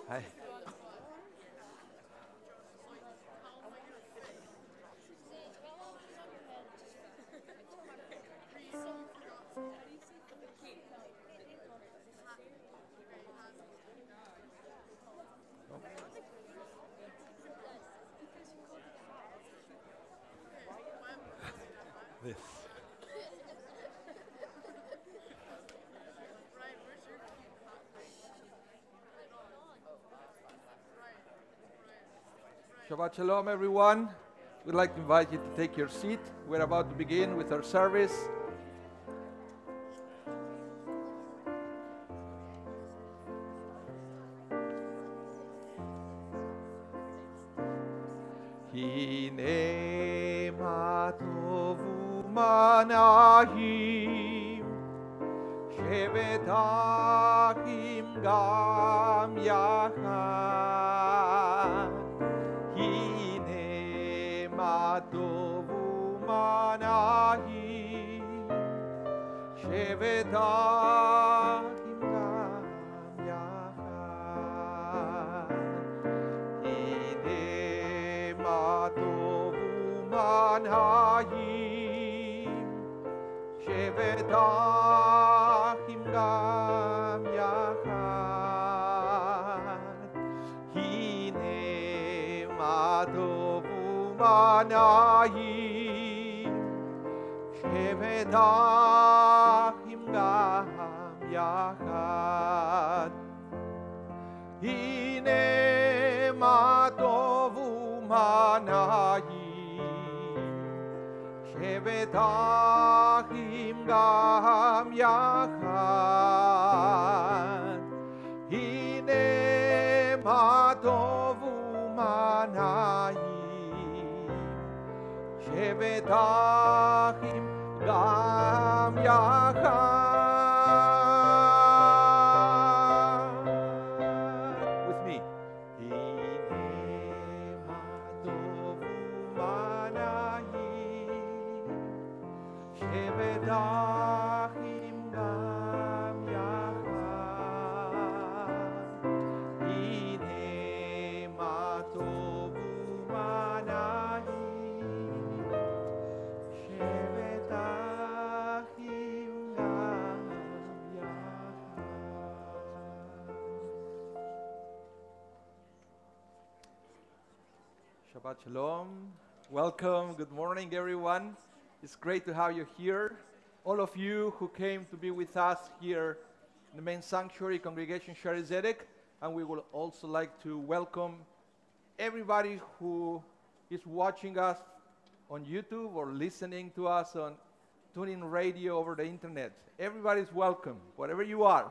Hi. This. Shabbat Shalom, everyone. We'd like to invite you to take your seat. We're about to begin with our service. Hine ma tovu manahim shevet achim gam yachad. Hine ma tovu manahim shevet achim gam yachad. Hine ma tovu manahim shevet achim gam yachad. Hine ma tovu manahim shevet achim gam yachad. Hine ma tovu manahim shevet achim gam yachad. Hine ma tovu manahim shevet achim gam yachad. With me. Hine ma tovu manahim shevet achim gam yachad. Hine ma tovu manahim shevet achim gam yachad. Shabbat Shalom. Welcome. Good morning, everyone. It's great to have you here. All of you who came to be with us here in the main sanctuary, Congregation Shari Zedek, and we would also like to welcome everybody who is watching us on YouTube or listening to us on tuning radio over the internet. Everybody's welcome, wherever you are.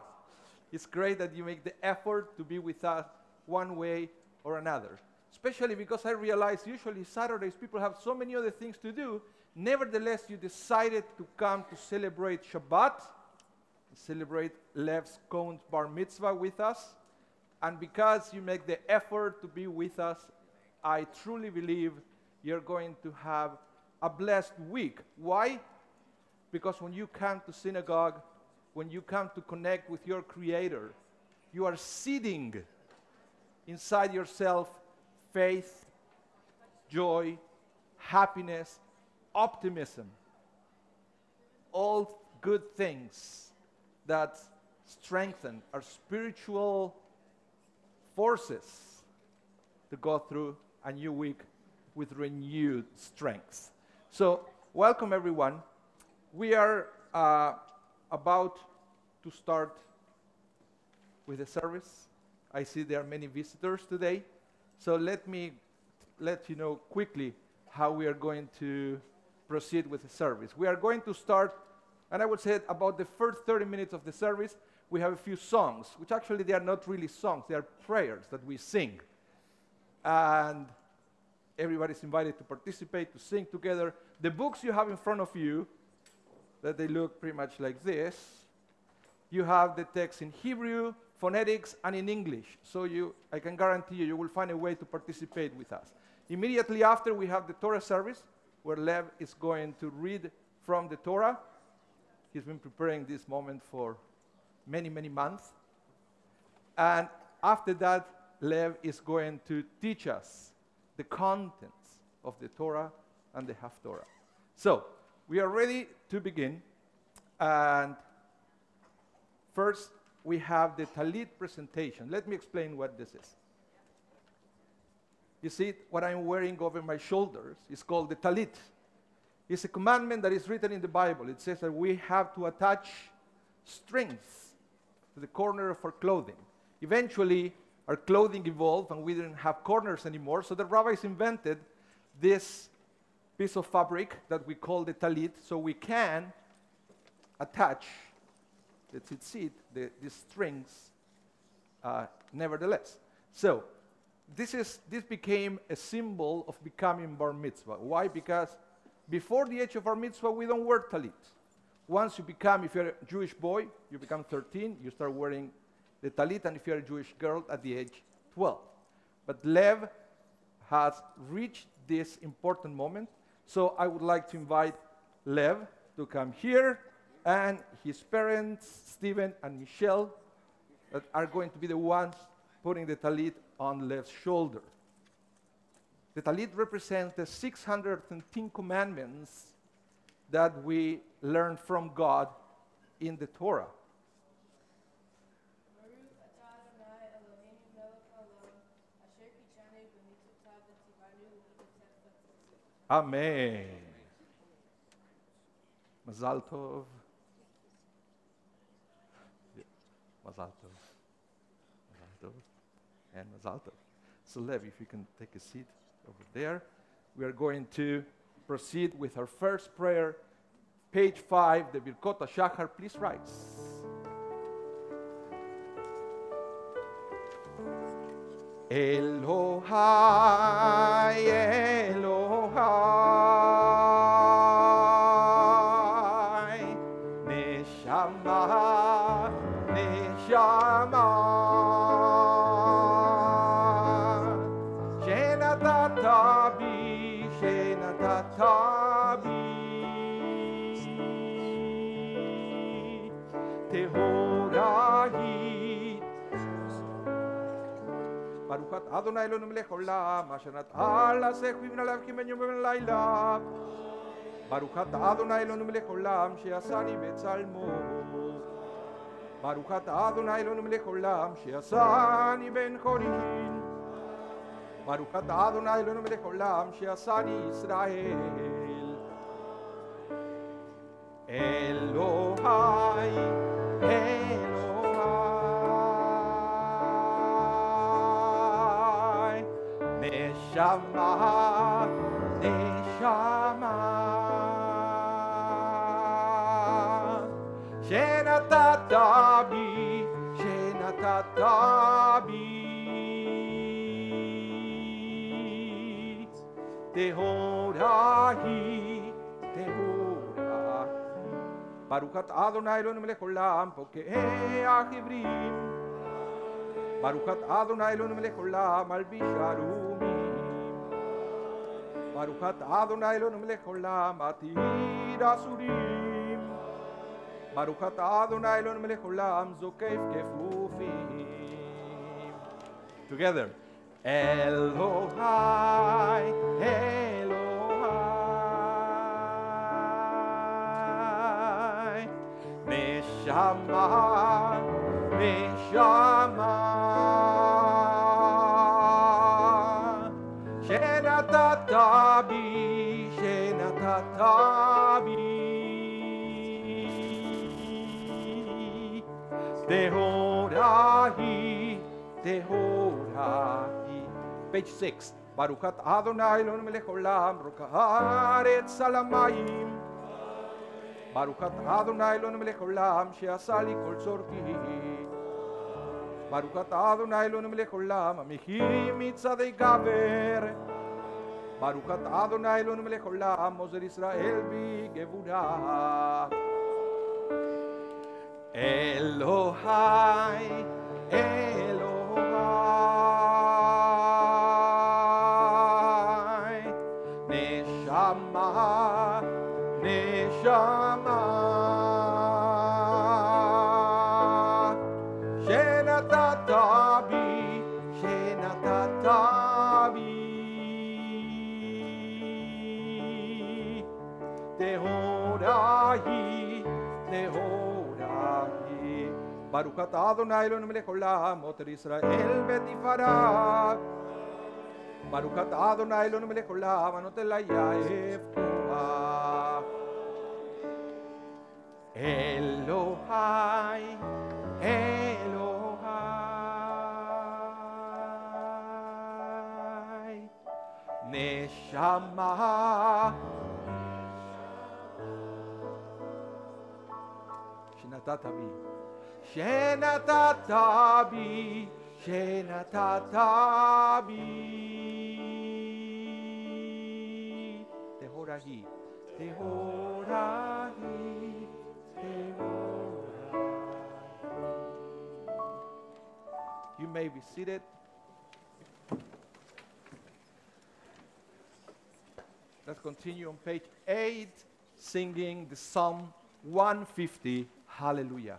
It's great that you make the effort to be with us one way or another. Especially because I realize usually Saturdays people have so many other things to do. Nevertheless, you decided to come to celebrate Shabbat, celebrate Lev's Kohn's bar mitzvah with us. And because you make the effort to be with us, I truly believe you're going to have a blessed week. Why? Because when you come to synagogue, when you come to connect with your Creator, you are seeding inside yourself faith, joy, happiness, optimism, all good things that strengthen our spiritual forces to go through a new week with renewed strength. So, welcome everyone. We are about to start with the service. I see there are many visitors today. So let me let you know quickly how we are going to proceed with the service. We are going to start, and I would say about the first 30 minutes of the service, we have a few songs, which actually they are not really songs, they are prayers that we sing. And everybody's invited to participate, to sing together. The books you have in front of you, that they look pretty much like this, you have the text in Hebrew, phonetics, and in English. So I can guarantee you will find a way to participate with us. Immediately after, we have the Torah service, where Lev is going to read from the Torah. He's been preparing this moment for many, many months. And after that, Lev is going to teach us the contents of the Torah and the Haftorah. So, we are ready to begin. And first, we have the Talit presentation. Let me explain what this is. You see, what I'm wearing over my shoulders is called the Talit. It's a commandment that is written in the Bible. It says that we have to attach strings to the corner of our clothing. Eventually, our clothing evolved and we didn't have corners anymore, so the rabbis invented this piece of fabric that we call the talit, so we can attach, let's see it, these strings nevertheless. So, this became a symbol of becoming bar mitzvah. Why? Because before the age of bar mitzvah, we don't wear talit. Once you become, if you're a Jewish boy, you become 13, you start wearing the talit, and if you're a Jewish girl, at the age 12. But Lev has reached this important moment, so I would like to invite Lev to come here, and his parents, Stephen and Michelle, that are going to be the ones putting the talit on Lev's shoulder. The talit represents the 613 commandments that we learn from God in the Torah. Amen. Mazal tov. Mazal tov. Mazal tov. And mazal tov. So Lev, if you can take a seat over there. We are going to proceed with our first prayer. Page 5, the Birkot HaShachar. Please rise. Elohai, Elohai, Neshama, Neshama, Shenatata bi, Shenatata bi, Tehorahi. Baruchat Adonai Eloheinu melech haolam, asher natan la'asech v'ibna lev kimen yom v'ben layla. Baruchat Adonai Eloheinu melech haolam, she'asani betzalmo. Baruchat Adonai Eloheinu melech haolam, she'asani ben chorin. Baruchat Adonai Eloheinu melech haolam, she'asani Yisrael. Elohai, Elohai, Neshama, Neshama, Shenatata bi, Shenatata bi, Tehorahi, Tehorahi. Baruchat Adonai Eloheinu melech haolam, pokei achivrim. Baruchat Adonai Eloheinu melech haolam, malbish harumim. Baruchat Adonai Eloheinu melech haolam, atir asurim. Baruchat Adonai Eloheinu melech haolam, zokef kefufim. Together. Elohai, Elohai, Neshama, Neshama, Shenatata bi, Shenatata bi, Tehorahi, Tehorahi. Page 6. Baruchat Adonai Elon melech olam, roka haaretz alamayim. Baruchat Adonai Elon melech olam, she'asa li kol tzorki. Baruchat Adonai Elon melech olam, amihi mitzadei gaber. Baruchat Adonai Elon melech olam, Moser Israel bi gevurah. Elohai, Elohai, Neshama, Neshama, Shenatatabi, Shenatatabi, Tehorahi, Tehorahi. Baruchat Adonai Elon melech olam, Moter Israel betifara. Baruchat Adonai Elon melech olam, anotel hayaf toah. Elohai, Elohai, Neshama, Shenatatabi, Shenatatabi, Shenatatabi, Tehorahi, Tehorahi, Tehorahi. You may be seated. Let's continue on page 8, singing the Psalm 150, Hallelujah.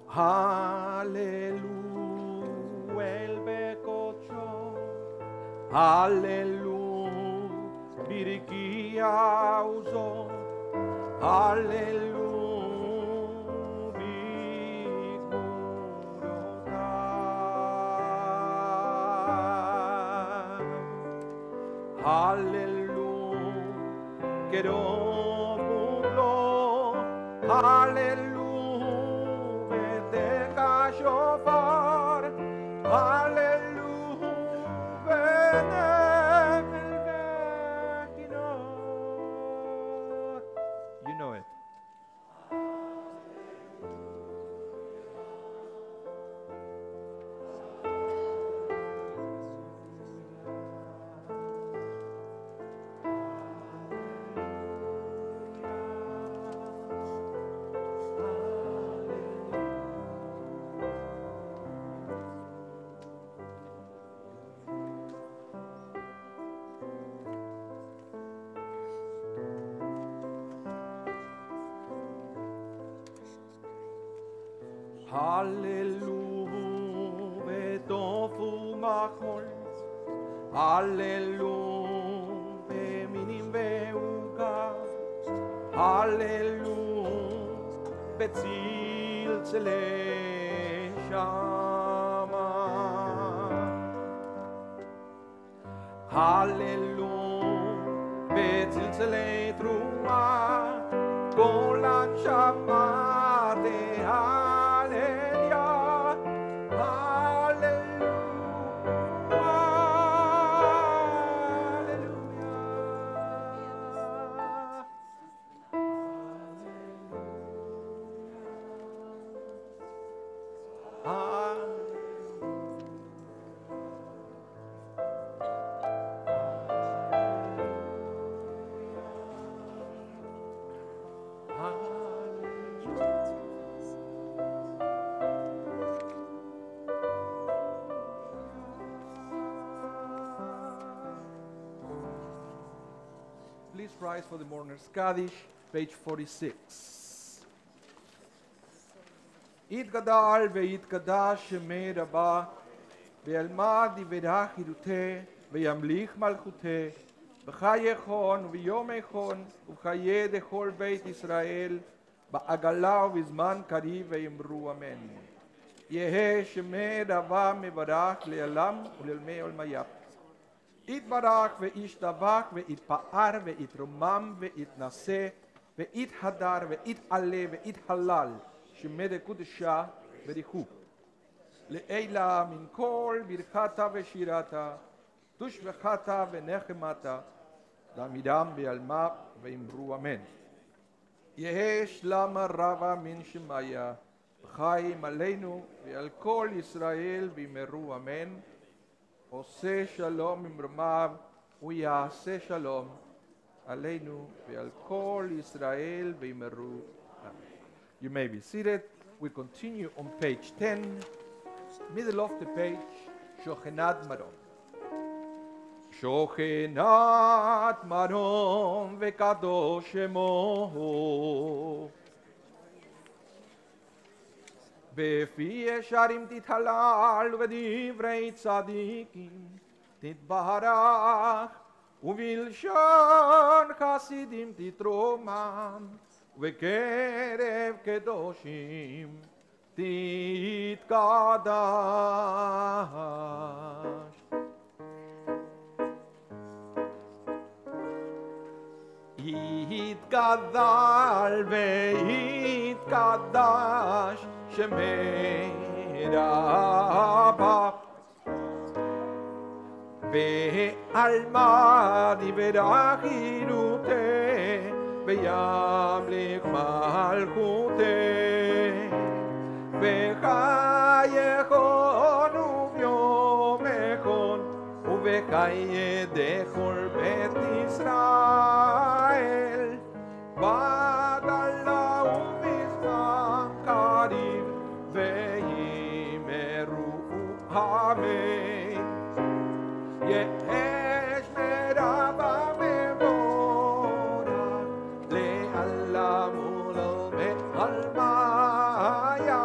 Hallelujah, el bekocho. Hallelujah, birikia uzo. Hallelujah, bigurota. Hallelujah, keromulo. Hallelujah. Shofar, hallelujah, you know it. Hallelujah, tofu machol. Hallelujah, minim veuga. Hallelujah, betzil tzele shama. Hallelujah, betzil tzele truma. Golan shama de Please rise for the mourner's Kaddish, page 46. Yitgadal ve'yitgadash shemei Rabba ve'yalmad yiverach yiruteh ve'yamlich malchuteh v'chaye Kohn v'yomei Kohn v'chaye dechol beit Israel ba'agala u'bizman kariv ve'yimru amen. יהא שמי דבר מברך לעולם ולעולמי עולמיה. יתברך וישתבח ויתפאר ויתרומם ויתנשא ויתהדר ויתעלה ויתהלל שמי דקודשה בריחו. לעילה מן כל ברכתה ושירתה תושבחתה ונחמתה דמידם בעלמה ואמרו אמן. יהא שלמה רבה מן שמיה חיים עלינו ועל כל ישראל ואמרו אמן. עושה שלום ממרומיו ויעשה שלום עלינו ועל כל ישראל ואמרו אמן. You may be seated. We continue on page 10, middle of the page, שוכנת מרום. שוכנת מרום וקדוש שמו בפי ישרים תתהלל ובדברי צדיקים תתברך ובלשון חסידים תתרומם ובקרב קדושים תתקדש. יתגדל ויתקדש שמי רבה בעלמא דברה חילותי וימליך מלכותי בחייכון וביומכון ובחיי דכל בית ישראל בדלה ומזרח קריב וימרו אמן. יש מרבה מבורך לעלם ולעולמי עלמיה.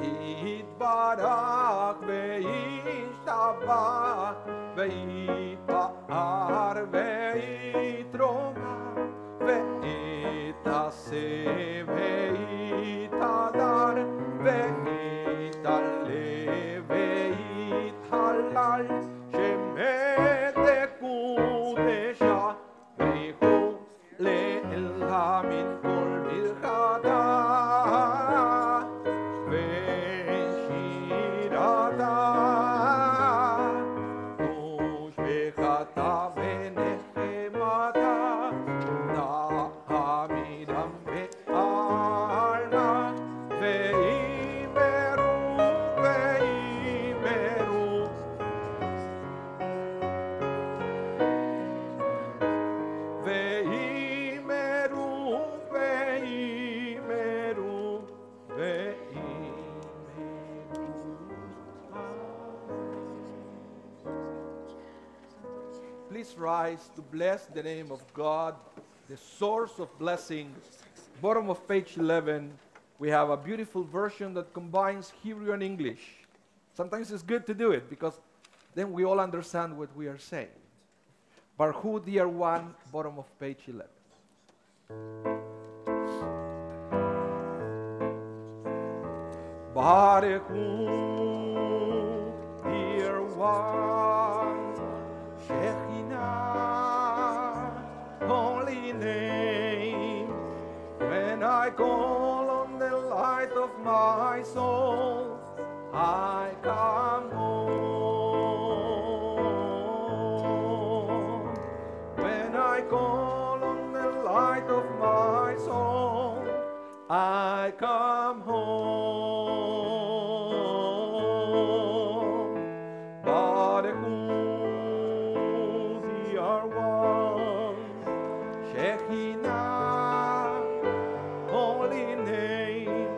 יתברך וישתבח ויתפאר ויתרומם ויתעשה ויתהדר ויתעלה ויתהלל שמי דקודשה בריחו לעילה מן כל ברכתה ושירתה תושבחתה ונחמתה דמידם בעלמא ואמרו Please rise to bless the name of God, the source of blessing. Bottom of page 11, we have a beautiful version that combines Hebrew and English. Sometimes it's good to do it because then we all understand what we are saying. Baruch dear one, bottom of page 11. Baruch dear one, Shekhinah, holy name. When I call on the light of my soul, I come home. When I call on the light of my soul, I come home. Baruch dear one, Shekhinah, holy name.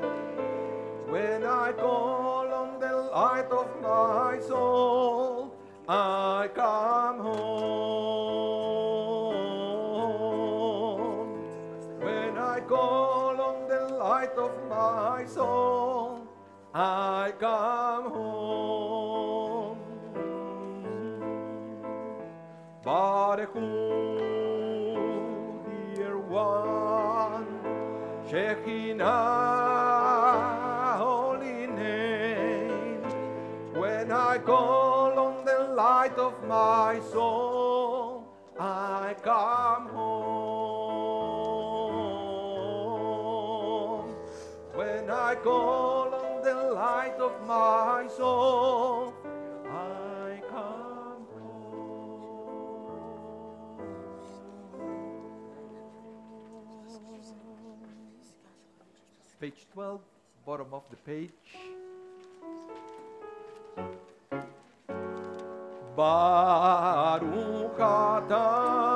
When I call on the light of my soul, I come home. When I call on the light of my soul, I come home. Baruch dear one, Shekinah, holy name. When I call on the light of my soul, I come home. When I call on the light of my soul, I come home. Page 12, bottom of the page. Baruch atah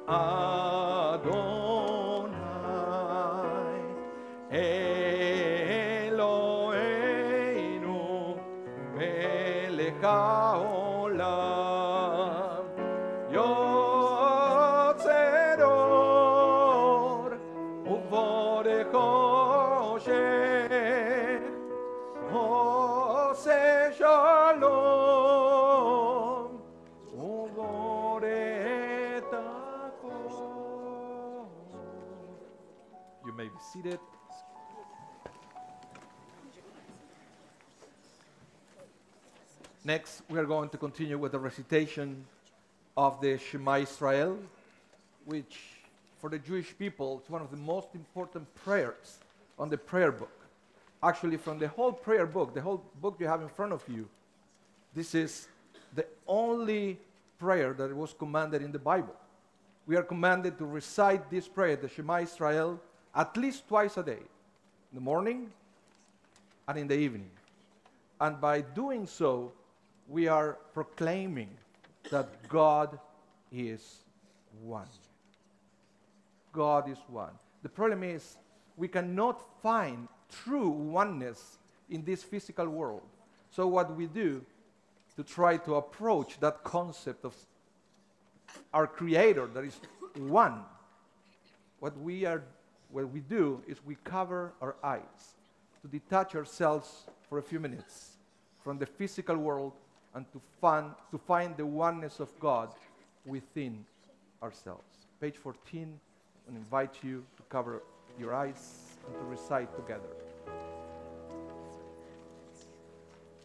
Adonai Eloheinu melech haolam yotzer or uvorech choshech oseh shalom uvorech takon. You may be seated. Next, we are going to continue with the recitation of the Shema Israel, which for the Jewish people is one of the most important prayers on the prayer book. Actually, from the whole prayer book, the whole book you have in front of you, this is the only prayer that was commanded in the Bible. We are commanded to recite this prayer, the Shema Israel, at least twice a day, in the morning and in the evening. And by doing so, we are proclaiming that God is one. God is one. The problem is we cannot find true oneness in this physical world. So what we do to try to approach that concept of our Creator that is one, what we do is we cover our eyes to detach ourselves for a few minutes from the physical world and to find the oneness of God within ourselves. Page 14, I invite you to cover your eyes and to recite together.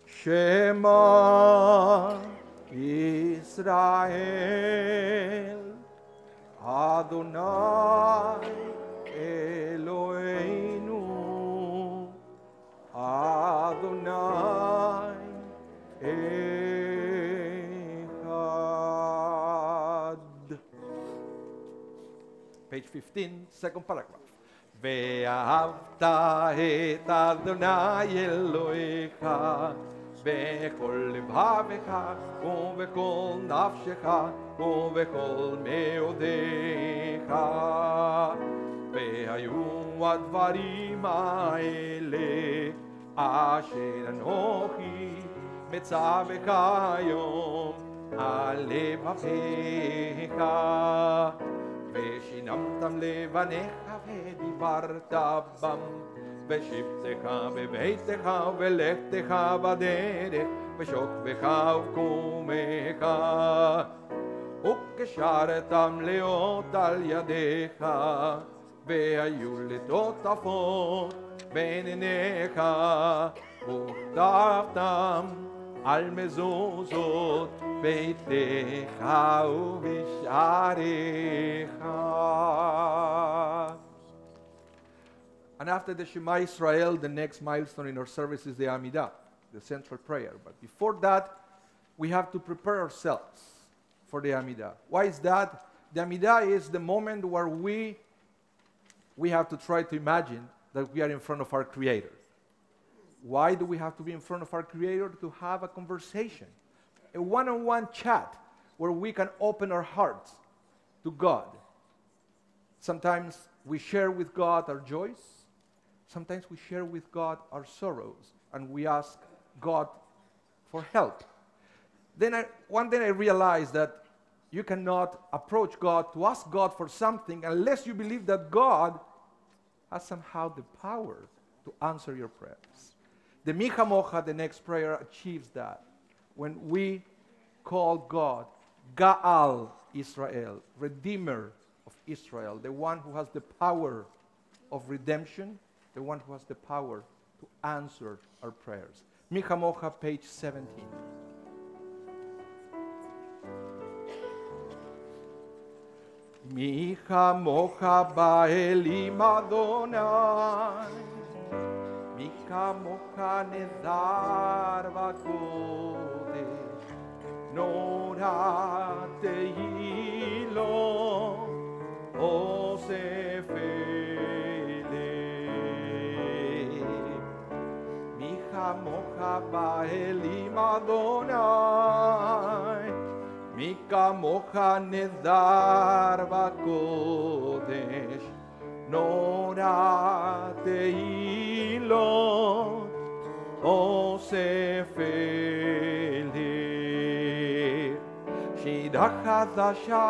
Shema Israel, Adonai Eloheinu, Adonai Echad. Page 15, second paragraph. ואהבת את אדוני אלוהיך בכל לבבך ובכל נפשך ובכל מאודיך. והיו הדברים האלה אשר אנוכי מצווך היום על לבביך. ושינמתם לבניך ודיברת בם בשבתך בביתך ובלכתך בדרך בשוכבך ובקומך וקשרתם לאות על ידיך והיו לטוטפות בין עיניך וכתבתם על מזוזות ביתך ובשעריך. And after the Shema Israel, the next milestone in our service is the Amidah, the central prayer. But before that, we have to prepare ourselves for the Amidah. Why is that? The Amidah is the moment where we have to try to imagine that we are in front of our Creator. Why do we have to be in front of our Creator? To have a conversation, a one-on-one chat where we can open our hearts to God. Sometimes we share with God our joys. Sometimes we share with God our sorrows, and we ask God for help. Then one day I realized that you cannot approach God to ask God for something unless you believe that God has somehow the power to answer your prayers. The Micha Mocha, the next prayer, achieves that. When we call God Gaal Israel, Redeemer of Israel, the one who has the power of redemption, the one who has the power to answer our prayers. Mi Chamocha, page 17. Mi Chamocha ba'elim Adonai, mi Chamocha nedar v'kodesh, nora tehilo osef eleh. Mi Chamocha ba'elim Adonai, mi Chamocha nedar v'kodesh, nora tehilo osef eleh. Shida chadasha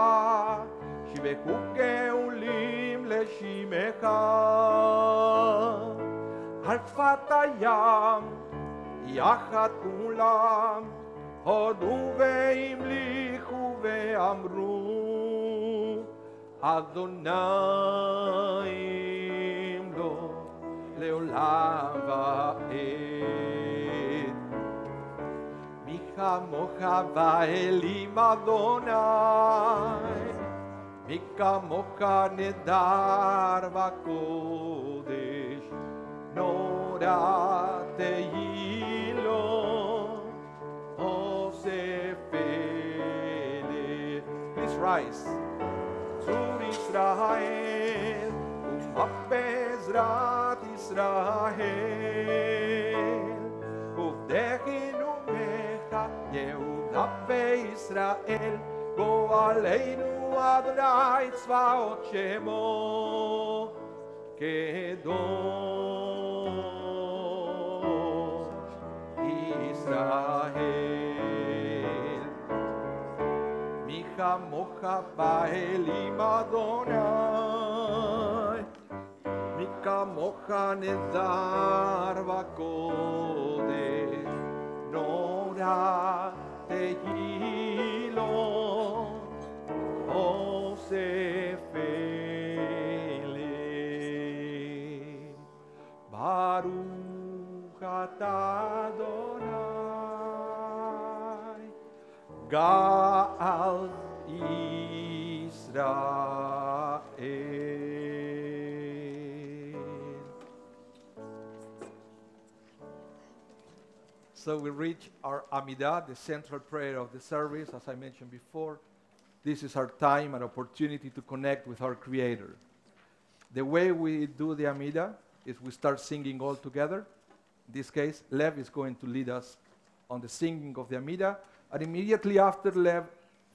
shiveku geulim leshimecha, al kfat hayam yachad kulam הודו והמליכו ואמרו אדוני ימלוך לעולם ועד. מי כמוך באלים אדוני, מי כמוך נדר בקודש, נורא תהילו Please rise. Zur Israel, Bezrat Israel, Uvdechinu Mecha, Yehuda Israel, Go Aleinu Adonai Tzvaot Shemo Kedosh Israel. Mi Chamocha ba'elim Adonai, mi Chamocha nedar v'kodesh, nora tehilo osef eleh. Baruch atah Adonai, Gaal Israel. So we reach our Amidah, the central prayer of the service. As I mentioned before, this is our time and opportunity to connect with our Creator. The way we do the Amidah is we start singing all together. In this case, Lev is going to lead us on the singing of the Amidah. And immediately after Lev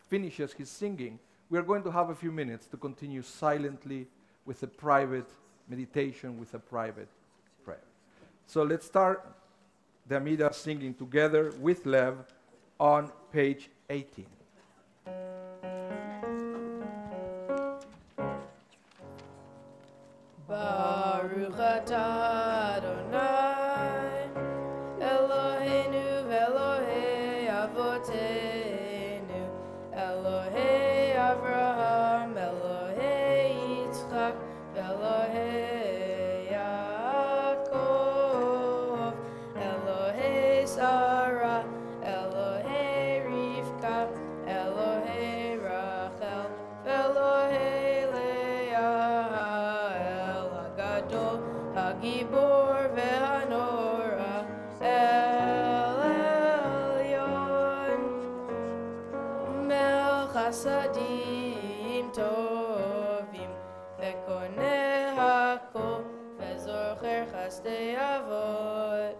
finishes his singing, we are going to have a few minutes to continue silently with a private meditation, with a private prayer. So let's start the Amidah singing together with Lev on page 18. Baruch atah Adonai, Eloheinu Elohei Avoteinu, Elohei Avraham, Elohei Yitzchak, Elohei Yaakov, Elohei Sarah, Elohei Rivka, Elohei Rachel, Elohei Leah, El Hagadol, Hagibor veHanora, El Elyon, Mel Chasadim Tovim, Vekoneh Hakol, Vezocher Chasdei Avot,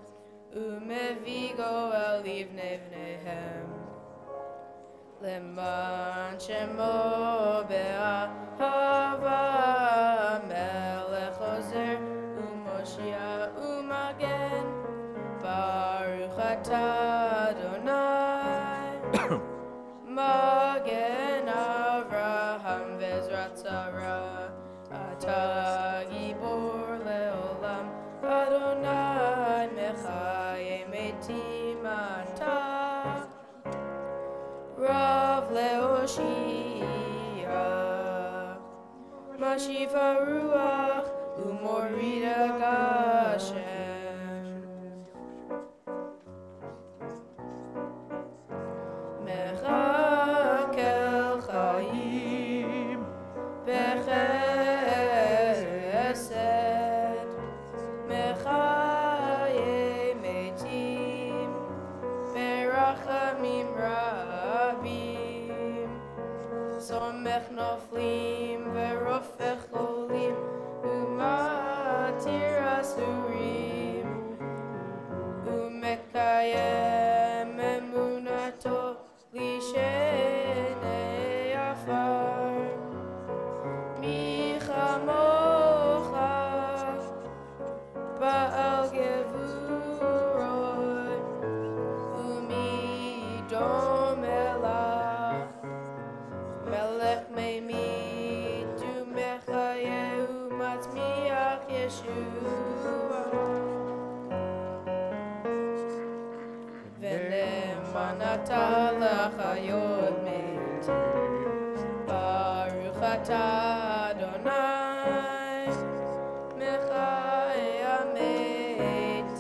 Umevigo El Livnei Vneihem. Leman Shemo Be'ahava, Melech Ozer, Umoshia Umagen, Baruch atah Adonai, Magen Avraham Vezrat Sarah, Atah Gibor Leolam, Adonai Mechayem Etim Atah, Rav Leoshia, Mashiva Ruach, Morida Gashem. Mechakel Chaim Bechesed Mechaye Metim Berachamim Rabim Somech Noflim Verofech Cholim Umatir Asurim Umekayem Emunato Lishenei Afar Michamocha Baal Gevuroi Umidom Elah Melech Meimit Umechaye Umatzmiach Yeshua Venemanata Lachayot Metim Baruch Atah Adonai Mechai Hametim.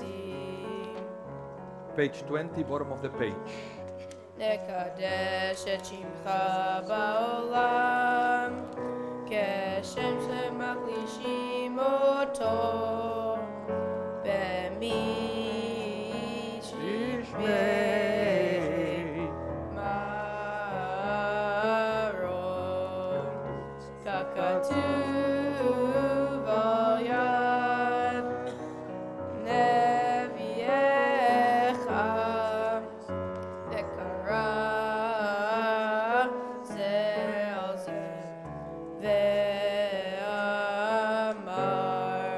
Page 20, bottom of the page. Nekadesh et Shimcha Ba'olam Keshem Shemachlishim Oto B'mishmei Marom Kakatuv al Yad Neviecha Dekara Zel Ve'amar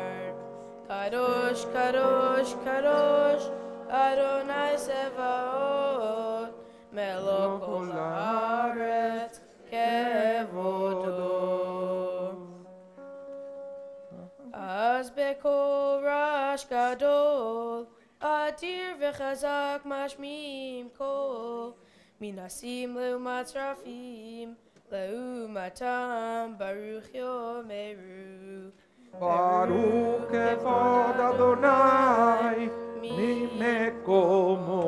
Kadosh, Kadosh, Kadosh Adonai Sevaot Melok Kol Haaretz Kevodo Az Bekol Rash Gadol Adir V'chazak Mashmim Kol Minasim Leumatzrafim Leumatam Baruch Yomeru Baruch Evod Adonai Mimekomo.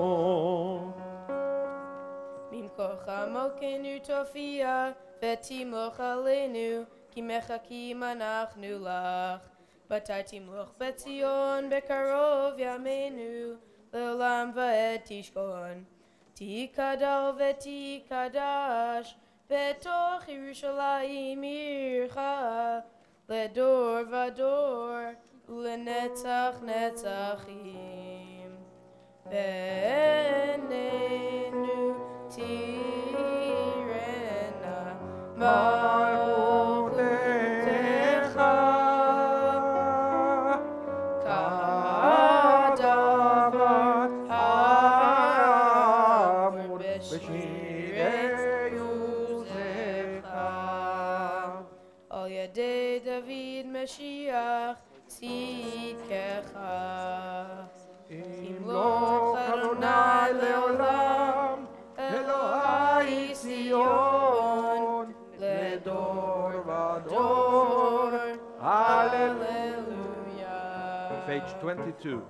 Mimkocha Malkenu Tofia Vetimloch Aleinu Ki Mechakim Anachnu Lach Batai Timloch Betzion Bekarov Yameinu Leolam Va'ed Tishkon Tikadal Vetikadash Betoch Yerushalayim Ircha Ledor Vador Ulenetzach Netzachim Benenu Tirena Malchutecha Kadavat Hamur Beshirei Uzecha Al Yadei David Mashiach Tzidkecha Imloch Adonai Leolam Elohai Zion Ledor Vador Hallelujah. Page 22.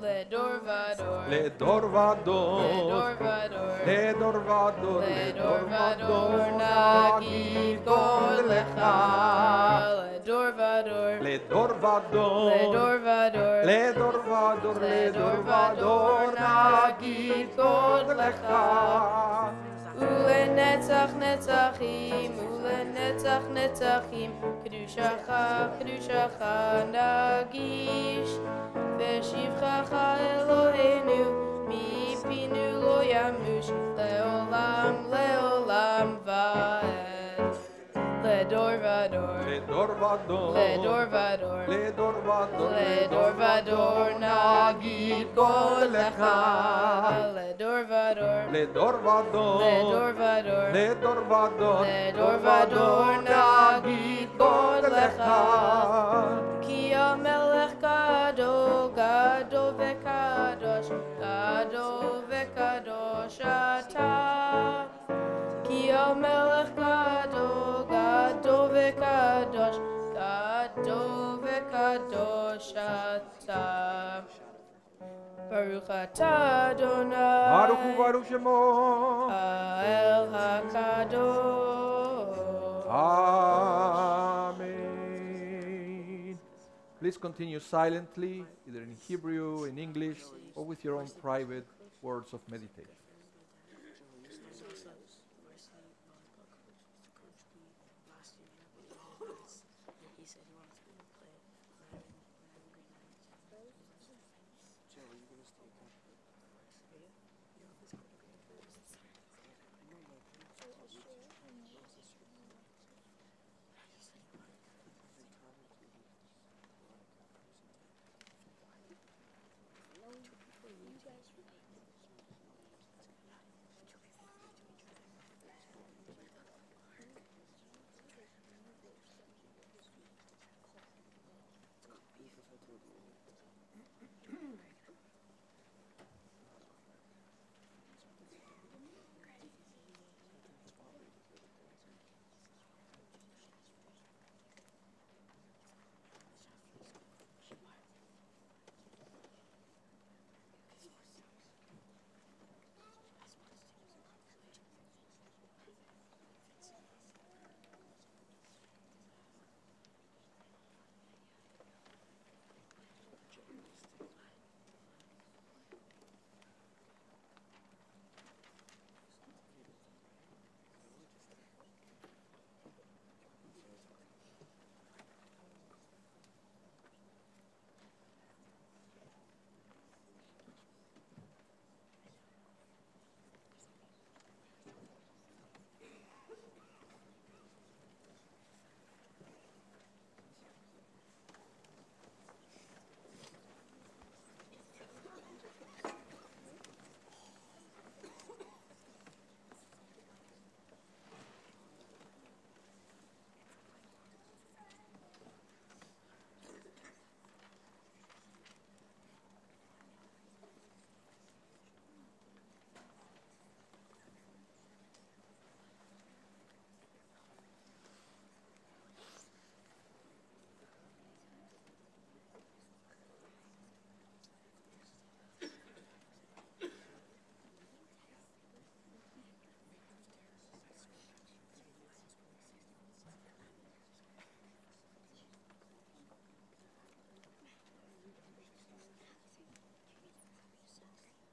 Ledor Vador Ledor Vador. Ledor Vador Ledor Vador. Ledor Vador Nagid Kol Lecha Ledor Vador Ledor Vador. Ledor Vador Ledor Vador. Ledor Vador Nagid Kol Lecha Ulenetzach Netzachim Ulenetzach Netzachim Kedushacha Kedushacha Nagish Veshivchacha Eloheinu Mipinu Lo Yamush Leolam Leolam Vaed Ledor Vador Ledor Vador. Ledor Vador Ledor Vador. Ledor Vador Nagid Kol Lecha Ledor Vador Ledor Vador. Ledor Vador Ledor Vador. Ledor Vador Nagid Kol Lecha Ki HaMelech Gadol Gadol Vekadosh Gadol Vekadosh Ata Ki HaMelech Gadol Gadol Vekadosh Baruch atah Adonai. Baruch hu Baruch Shemo. El HaKadosh. Amen. Please continue silently, either in Hebrew, in English, or with your own private words of meditation.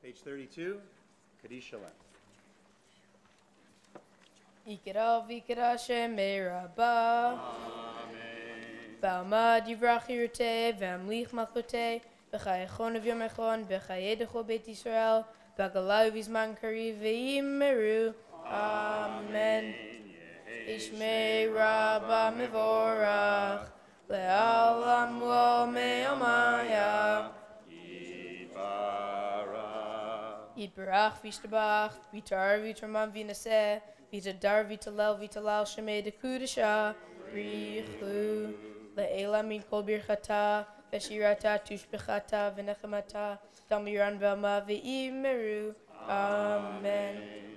Page 32, Kaddish Shalem. Yikra v'yikra Shemei Rabbah. Ba'amad yivrach yirteh, v'amlich malchuteh, b'chayachon v'yomechon, b'chayedecho Beit Yisrael, b'agalau v'zman kariv v'yimeru. Amen. Ishmei Rabbah mevorach, le'alam lo me'omaya. Yitbarach v'yishtabach, v'yitar v'yitarman v'yinaseh, v'yitadar v'yitalel v'yitalal Shemei dekudesha, brichu, le'ela min kol birchata, v'shirata tushbechata, v'nechemata, tamiran v'ama v'imeru. Amen.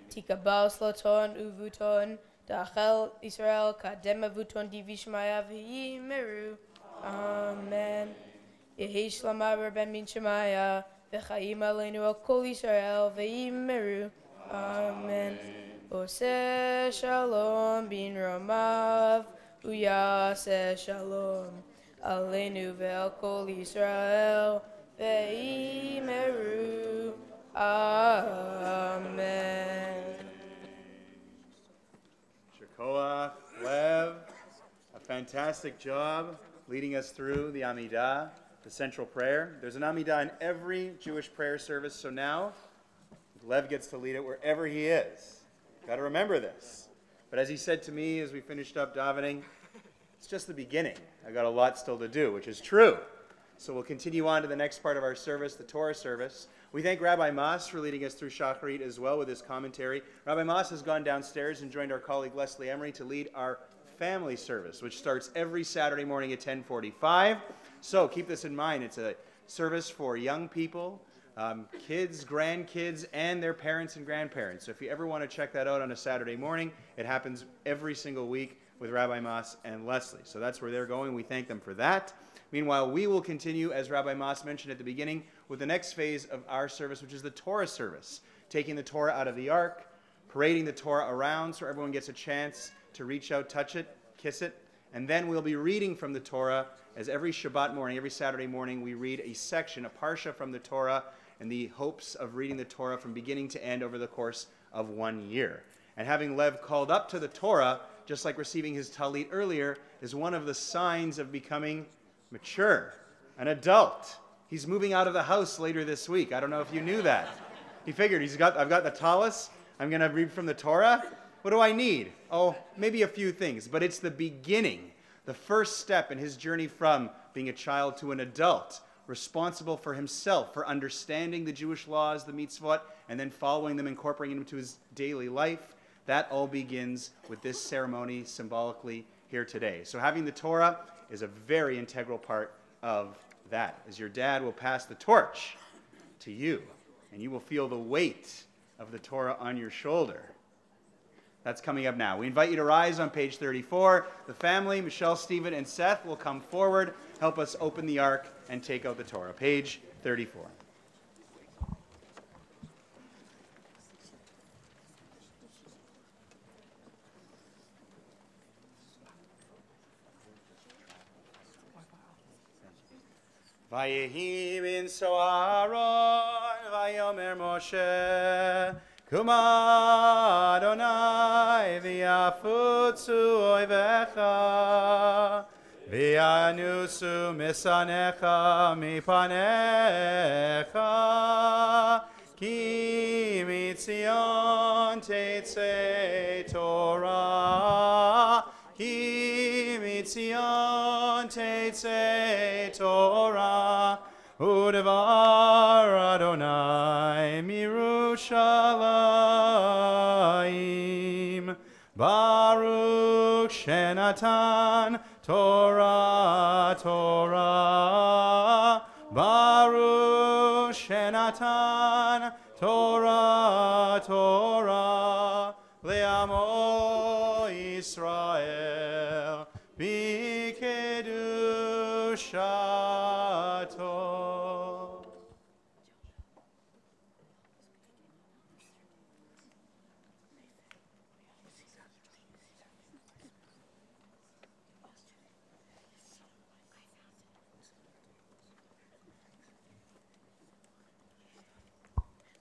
Tikabal sloton uvuton, da'achel Israel kadem avuton divishmaya v'imeru. Amen. Yehi shlama ben min shemaya, v'chaim aleinu al kol Yisrael v'imeru. Amen. Oseh shalom bin Ramav, uyaseh shalom aleinu ve'al kol Yisrael v'imeru. Amen. Shekoach, Lev, a fantastic job leading us through the Amidah, the central prayer. There's an Amidah in every Jewish prayer service, so now Lev gets to lead it wherever he is. Got to remember this. But as he said to me as we finished up davening, it's just the beginning. I got a lot still to do, which is true. So we'll continue on to the next part of our service, the Torah service. We thank Rabbi Mas for leading us through Shacharit as well with his commentary. Rabbi Mas has gone downstairs and joined our colleague Leslie Emery to lead our family service, which starts every Saturday morning at 10:45. So keep this in mind. It's a service for young people, kids, grandkids, and their parents and grandparents. So if you ever want to check that out on a Saturday morning, it happens every single week with Rabbi Mas and Leslie. So that's where they're going. We thank them for that. Meanwhile, we will continue, as Rabbi Mas mentioned at the beginning, with the next phase of our service, which is the Torah service, taking the Torah out of the ark, parading the Torah around so everyone gets a chance to reach out, touch it, kiss it, and then we'll be reading from the Torah, as every Shabbat morning, every Saturday morning, we read a section, a parsha from the Torah, in the hopes of reading the Torah from beginning to end over the course of 1 year. And having Lev called up to the Torah, just like receiving his talit earlier, is one of the signs of becoming mature, an adult. He's moving out of the house later this week. I don't know if you knew that. He figured, I've got the talis, I'm going to read from the Torah. What do I need? Oh, maybe a few things, but it's the beginning, the first step in his journey from being a child to an adult, responsible for himself, for understanding the Jewish laws, the mitzvot, and then following them, incorporating them into his daily life. That all begins with this ceremony symbolically here today. So having the Torah is a very integral part of that, as your dad will pass the torch to you, and you will feel the weight of the Torah on your shoulder. That's coming up now. We invite you to rise on page 34. The family, Michelle, Stephen, and Seth, will come forward, help us open the ark, and take out the Torah. Page 34. Vayehi bin Soaron, Vayomer Moshe, Kuma Adonai, V'yafutzu oivecha, V'yanusu misanecha mipanecha, Ki mitzion tetzei Torah, Ki mitzion tetzei Torah, Udevar Adonai mirushalayim, Baruch Shenatan Torah Torah, Baruch Shenatan Torah Torah, Le'amo Yisrael B'kedushato.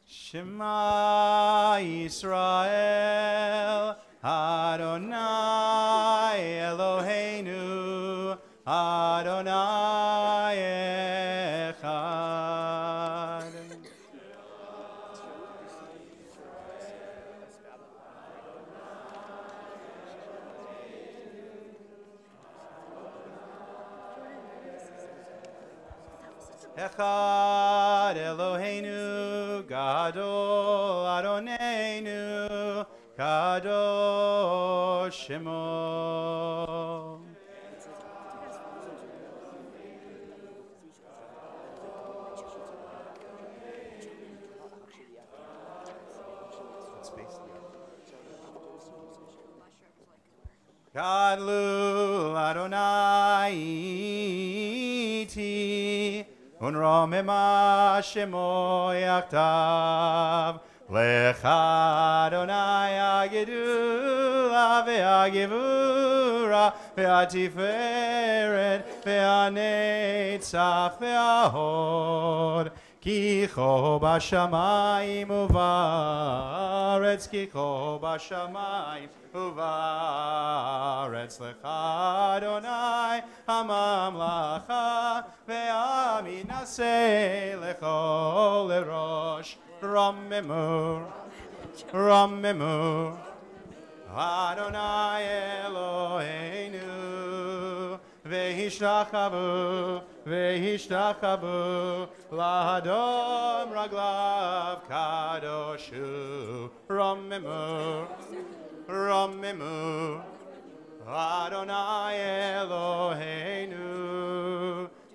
Shema Yisrael, Adonai Eloheinu, Adonai Echad. Echad Eloheinu, Gadol Adonenu, Kadosh Shemo. Gadlu Adonai iti, unromema shemo yaktav, lecha Adonai agedula ve'agivura ve'atiferet ve'anetzach ve'ahod, kicho b'shamayim uvaretz, kicho b'shamayim uvaretz, lecha Adonai hamamlacha ve'aminaseh lecho lerosh. Ramemu, Ramemu, Adonai Eloheinu, Vehishtachavu, Vehishtachavu, Lahadom Raglav Kadoshu, Ramemu, Ramemu, Adonai Eloheinu,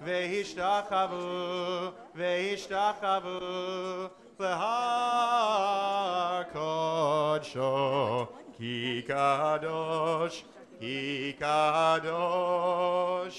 Vehishtachavu, Vehishtachavu, Lehar Kodsho, Ki Kadosh, Ki Kadosh,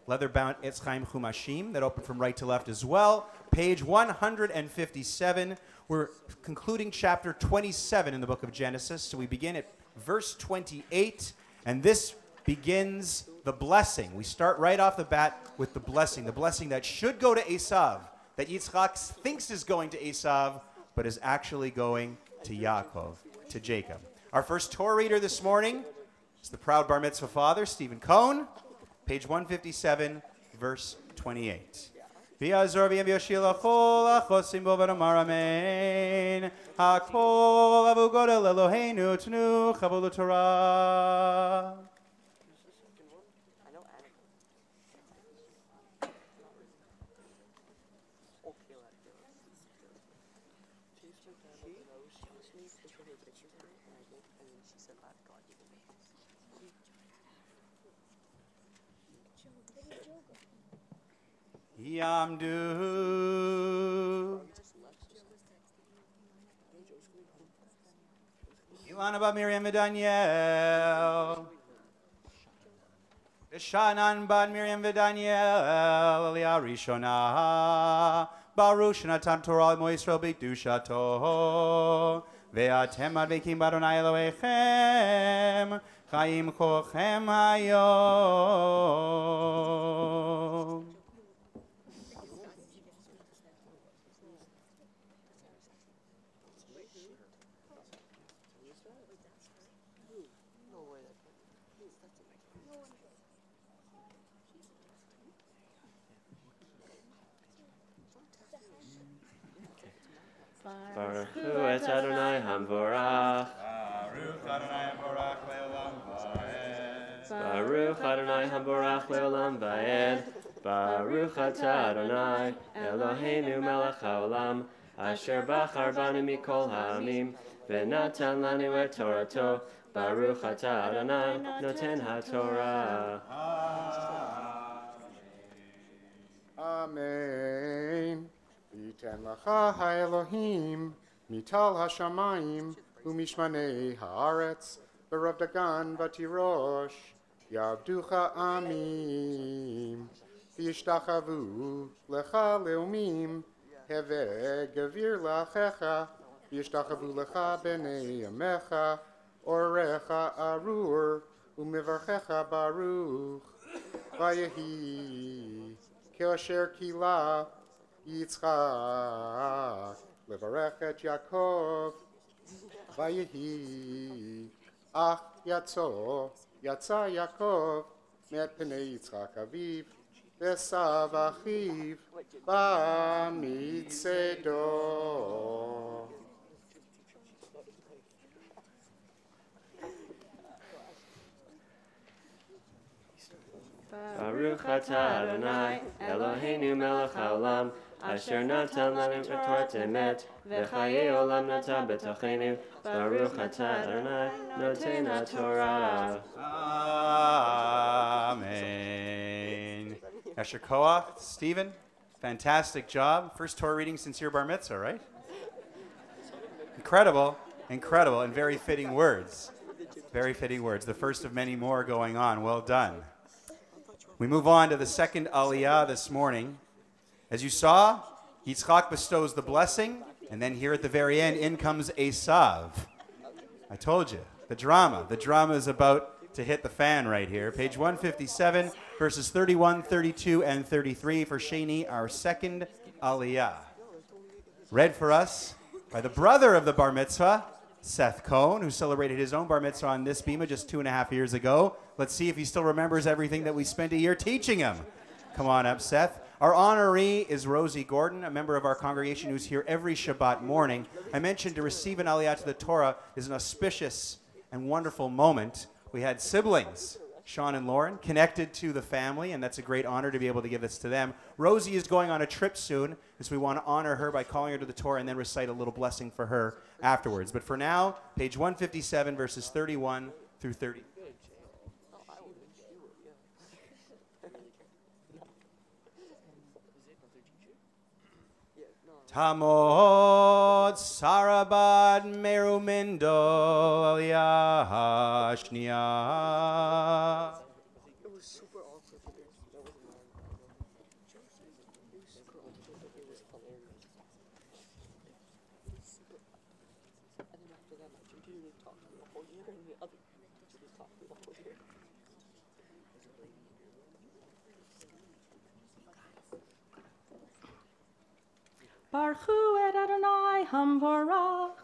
leather-bound Etz Chaim Chumashim that open from right to left as well. Page 157. We're concluding chapter 27 in the book of Genesis. So we begin at verse 28, and this begins the blessing. We start right off the bat with the blessing that should go to Esav, that Yitzchak thinks is going to Esav, but is actually going to Yaakov, to Jacob. Our first Torah reader this morning is the proud bar mitzvah father, Stephen Kohn, page 157, verse 28. V'yazor v'yem v'yoshil achol achosim bo v'nomar amen. Hakol avu godel Eloheinu tnu chavol Torah. Yamdu. Ilana ba Miriam v'Daniel. Shanan bad Miriam v'Daniel. Aliyah Rishona. Baruch Shenatan Torah Mo Yisrael B'Kedushato. Ve'atem advekim b'Adonai Elohechem. Chaim kochem hayom. Baruch Hu et Adonai Hamvorach. Baruch Adonai Hamvorach le'olam va'ed. Baruch Adonai Hamvorach le'olam va'ed. Baruch atah Adonai Eloheinu melech haolam asher bachar banu mikol ha'amim v'natan lanu et Torato. Baruch atah Adonai noten haTorah. Amen. V'yiten lacha ha'Elohim mital hashamayim u'mishmanei haaretz v'rav dagan v'tirosh yavducha amim v'yishtachavu lecha leumim heve gevir lachecha v'yishtachavu lecha b'nei yamecha orecha arur u'mivarchecha baruch v'yehi Kosher Kila Yitzchak Levarech et Yaakov Vayehi Ach Yatza Yaakov Met Pnei Yitzchak Aviv Vesav Achiv B'mitzedo. Baruch atah Adonai Eloheinu melech haolam asher natan lanu Torah emet v'chayei olam natan b'tochenu. Baruch atah Adonai noten haTorah. Amen. Asher Koach, Stephen, fantastic job. First Torah reading since your bar mitzvah, right? Incredible, incredible, and very fitting words. Very fitting words. The first of many more going on. Well done. We move on to the second aliyah this morning. As you saw, Yitzchak bestows the blessing, and then here at the very end, in comes Esav. I told you, the drama. The drama is about to hit the fan right here. Page 157, verses 31, 32, and 33 for Sheni, our second aliyah. Read for us by the brother of the bar mitzvah, Seth Kohn, who celebrated his own bar mitzvah on this bima just 2.5 years ago. Let's see if he still remembers everything that we spent a year teaching him. Come on up, Seth. Our honoree is Rosie Gordon, a member of our congregation who's here every Shabbat morning. I mentioned to receive an aliyah to the Torah is an auspicious and wonderful moment. We had siblings, Sean and Lauren, connected to the family, and that's a great honor to be able to give this to them. Rosie is going on a trip soon, so we want to honor her by calling her to the Torah and then recite a little blessing for her afterwards. But for now, page 157, verses 31 through 30. Tamod Sarabad Merumindo Aliyah Shniya. Baruch hu et Adonai Hamvorach.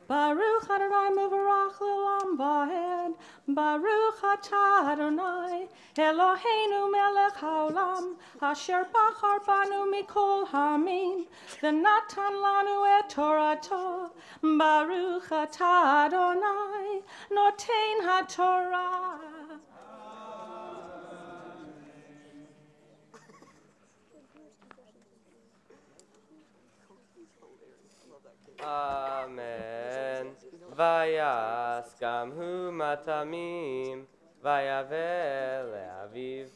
Baruch Adonai Mevorach Le'olam Vaed. Baruch Atah Adonai Eloheinu Melech Haolam Asher Bachar Banu Mikol Hamim V'natan Lanu Et Torato. Baruch Atah Adonai Noten HaTorah. Amen. Vayas gam hu matamim, vayavel le'aviv,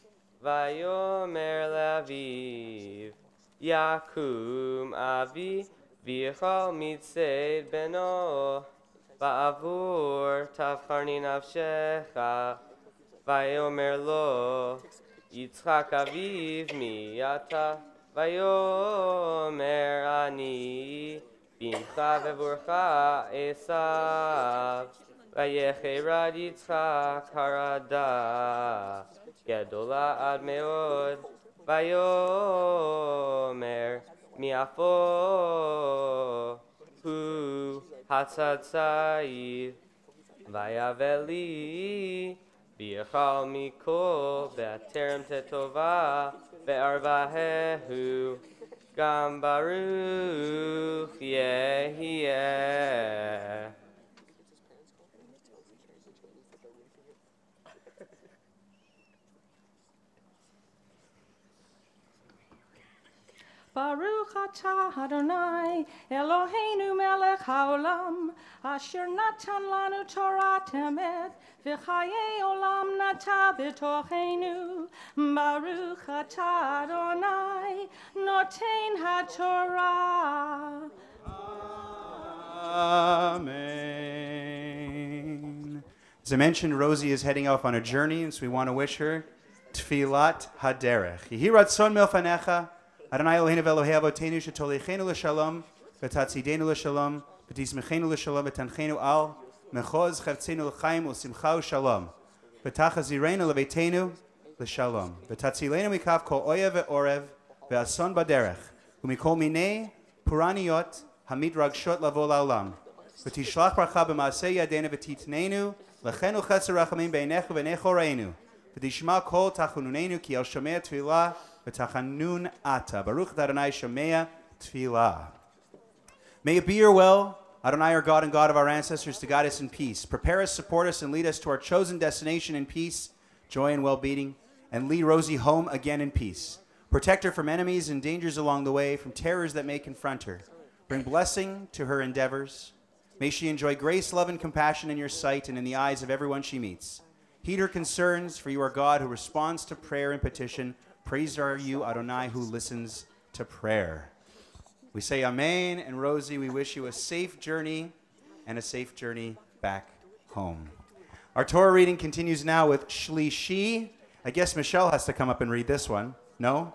vayomer le'aviv, yakum avi, vichal mitzed beno, va'avur tavcharni nafshecha, vayomer lo, Yitzchak aviv miyata, vayomer ani, Bincha v'burcha Esav, Vayecherad Yitzchak harada, Gedola ad meod, Vayomer mi'afo hu hatzatzai, Vayaveli Bichal mikol be'aterem tetova ve'arvahehu. Gam Baruch Yehieh. Baruch atah Adonai Eloheinu melech haolam asher natan lanu Torah emet v'chayei olam nata b'tocheinu. Baruch atah Adonai noten haTorah. Amen. As I mentioned, Rosie is heading off on a journey, and so we want to wish her Tfilat Haderech. Yehi ratzon milfanecha, Adonai Eloheinu v'Elohei avotenu shetolichenu l'shalom, v'tatzidenu l'shalom, v'tismechenu l'shalom, v'tanchenu al mechoz chavtzenu l'chaim u'simcha u'shalom, v'tachazirenu leveitenu l'shalom, v'tatzilenu mikaf kol oyev ve'orev, ve'ason baderech, u'mikol minei puraniyot hamidragshot lavo la'olam, v'tishlach bracha b'maaseh yadenu v'titnenu l'chenu chesed rachamim beinechu v'neichoreinu, v'tishma kol tachununenu ki el shomei tefillah v'tachanun ata. Baruch Adonai shomei tefillah. May it be your will, Adonai, our God and God of our ancestors, to guide us in peace. Prepare us, support us, and lead us to our chosen destination in peace, joy, and well-being, and lead Rosie home again in peace. Protect her from enemies and dangers along the way, from terrors that may confront her. Bring blessing to her endeavors. May she enjoy grace, love, and compassion in your sight and in the eyes of everyone she meets. Heed her concerns, for you are God who responds to prayer and petition. Praised are you, Adonai, who listens to prayer. We say Amen, and Rosie, we wish you a safe journey and a safe journey back home. Our Torah reading continues now with Shlishi. I guess Michelle has to come up and read this one. No?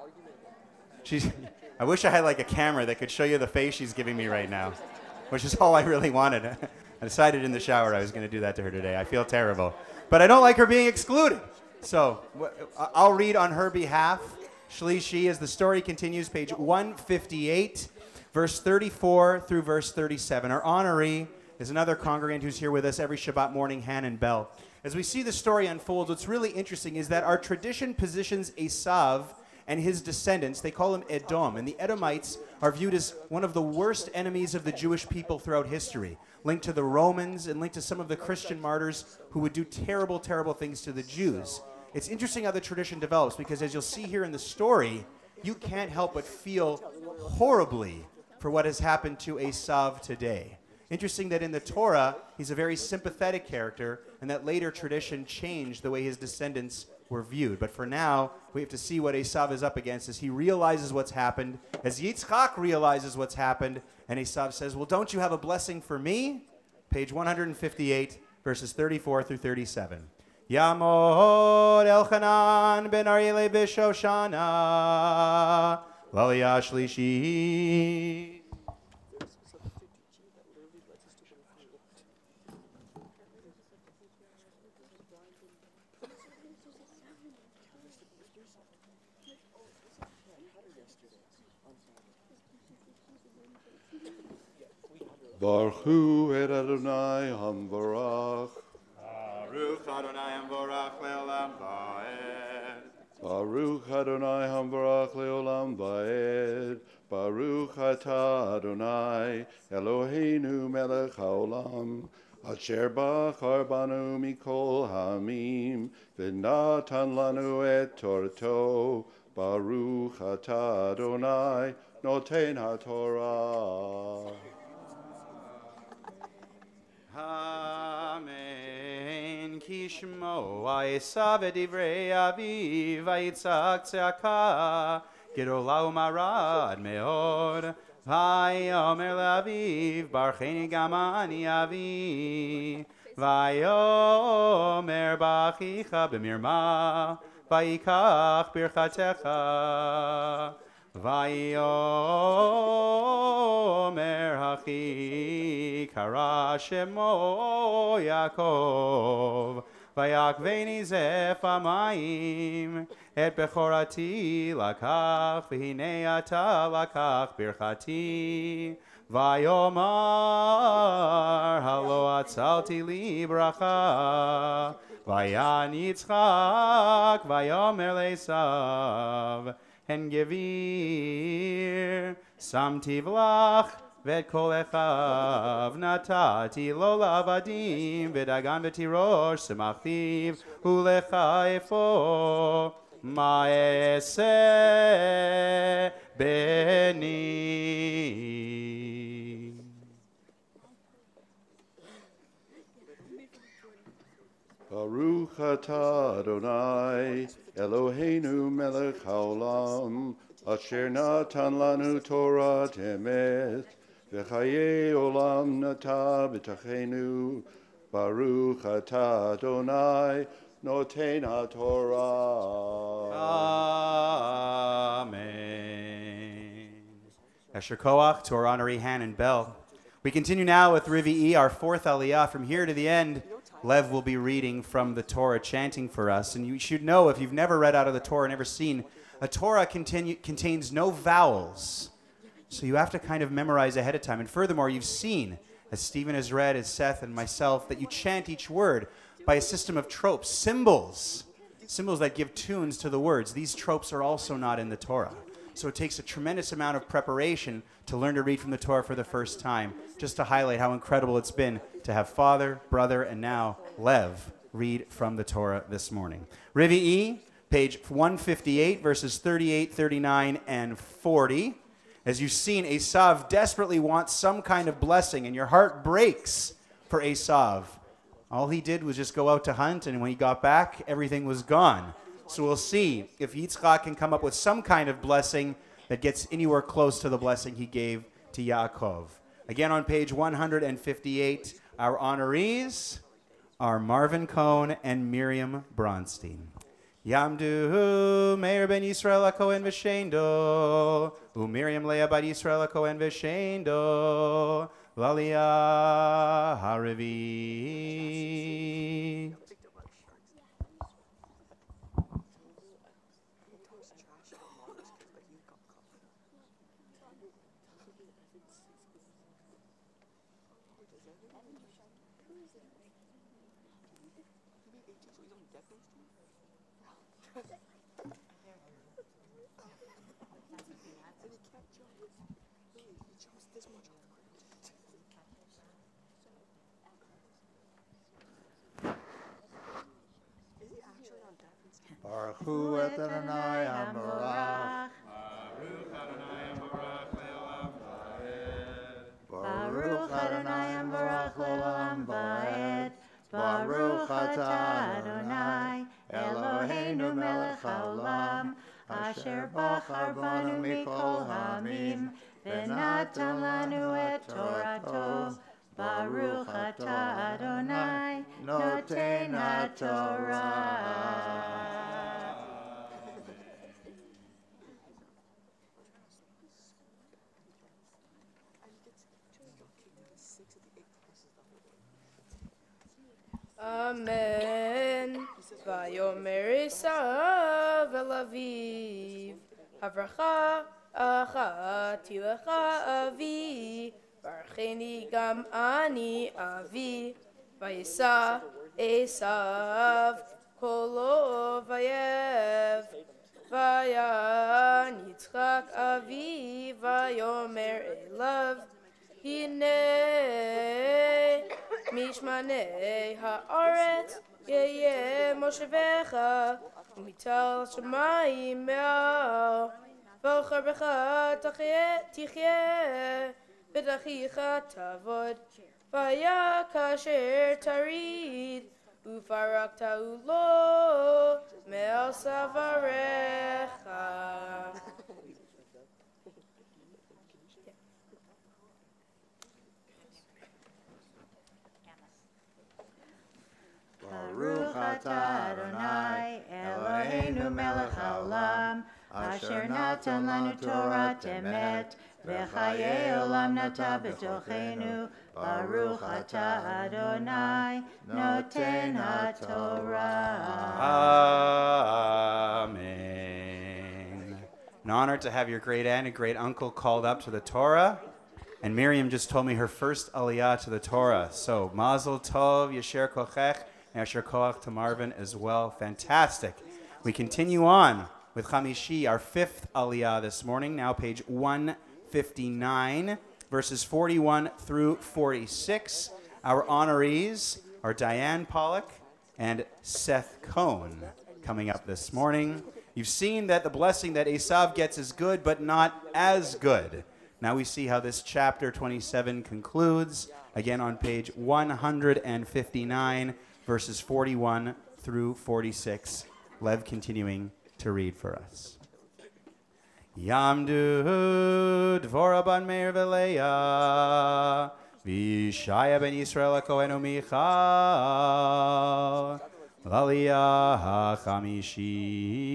I wish I had like a camera that could show you the face she's giving me right now, which is all I really wanted. I decided in the shower I was going to do that to her today. I feel terrible. But I don't like her being excluded. So I'll read on her behalf. Shlishi, as the story continues, page 158, verse 34 through verse 37. Our honoree is another congregant who's here with us every Shabbat morning, Hanan Bell. As we see the story unfold, what's really interesting is that our tradition positions Esav and his descendants, they call him Edom, and the Edomites are viewed as one of the worst enemies of the Jewish people throughout history, linked to the Romans and linked to some of the Christian martyrs who would do terrible, terrible things to the Jews. It's interesting how the tradition develops, because as you'll see here in the story, you can't help but feel horribly for what has happened to Esav today. Interesting that in the Torah, he's a very sympathetic character, and that later tradition changed the way his descendants were viewed. But for now, we have to see what Esav is up against as he realizes what's happened, as Yitzchak realizes what's happened, and Esav says, well, don't you have a blessing for me? Page 158, verses 34 through 37. Yamod Elchanan ben Aryeh b'Shoshana l'Aliyah Shlishi. Baruch Hu et Adonai Hambarach. Baruch Adonai Hambarach le'olam va'ed. Baruch Adonai Hambarach le'olam va'ed. Baruch atah Adonai Eloheinu melech haolam. Asher bachar banu mikol ha'amim. V'natan lanu et Torato. Baruch atah Adonai noten ha'torah. Amen. Kishmo Esav divrei aviv Yitzhak tzedakah Gedola umarad meod Vayomer le'aviv Barcheni gamani avi Vayomer bachicha b'mirma Vayikach birchatecha Vayomer hachi kara shemo Yaakov Vayakveni zef hamayim Et bechorati lakach V'hinei ata lakach birchati Vayomar halo atzalti li bracha Vayan Yitzchak Vayomer le'esav En gevir samtiv lach vet kol echav natati lo lavadim v'dagan v'tirosh semachtiv ulecha efo ma'aseh beni. Baruch atah Adonai Eloheinu melech haolam asher natan lanu Torah emet v'chayei olam nata b'tachenu Baruch atah Adonai noten haTorah. Amen. Esher Koach to our honoree Han and Bell. We continue now with Rivi'i, our fourth Aliyah. From here to the end, Lev will be reading from the Torah, chanting for us. And you should know, if you've never read out of the Torah, never seen, a Torah contains no vowels. So you have to kind of memorize ahead of time. And furthermore, you've seen, as Stephen has read, as Seth and myself, that you chant each word by a system of tropes, symbols that give tunes to the words. These tropes are also not in the Torah. So it takes a tremendous amount of preparation to learn to read from the Torah for the first time, just to highlight how incredible it's been to have father, brother, and now Lev read from the Torah this morning. Rivi'i, page 158, verses 38, 39, and 40. As you've seen, Esav desperately wants some kind of blessing, and your heart breaks for Esav. All he did was just go out to hunt, and when he got back, everything was gone. So we'll see if Yitzchak can come up with some kind of blessing that gets anywhere close to the blessing he gave to Yaakov. Again, on page 158, our honorees are Marvin Kohn and Miriam Bronstein. Yamdu Meir ben Yisrael HaKohen v'shendo, uMiriam Leah bat Yisrael HaKohen v'shendo, l'aliyah ha'revi. Baruch Hu et Adonai Hambarach. Baruch Adonai Hambarach le'olam va'ed. Baruch atah Adonai Eloheinu melech haolam asher bachar banu mikol ha'amim v'natan lanu et Torato. Baruch atah Adonai noten haTorah. Amen. Vayomer Esav el Aviv, Havracha achati lecha avi, Barcheni gam ani avi. Vayisa Esav kolo vayev, Vayan Yitzchak avi, Vayomer elav, Hine mishmanei haaretz yeh moshevecha, umital shamayim me'al, v'ocher becha tichye, v'dachicha tavod, v'aya kasher tarid, ufarakta ulo me'al savarecha. Baruch atah Adonai Eloheinu melech haolam, asher natan lanu Torah emet, v'chayei olam nata b'tochenu. Baruch atah Adonai noten haTorah. Amen. An honor to have your great aunt and great uncle called up to the Torah. And Miriam just told me her first aliyah to the Torah. So, Mazel Tov, Yasher Kochech, and Yasher Koach to Marvin as well. Fantastic. We continue on with Chamishi, our fifth aliyah this morning, now page 159, verses 41 through 46. Our honorees are Diane Pollock and Seth Kohn coming up this morning. You've seen that the blessing that Esav gets is good, but not as good. Now we see how this chapter 27 concludes, again on page 159, verses 41 through 46. Lev continuing to read for us. Yamdu Dvora ban Meir v'Leah, V'Shaya ben Yisrael HaKohen u'Michal, L'Aliyah HaChamishi.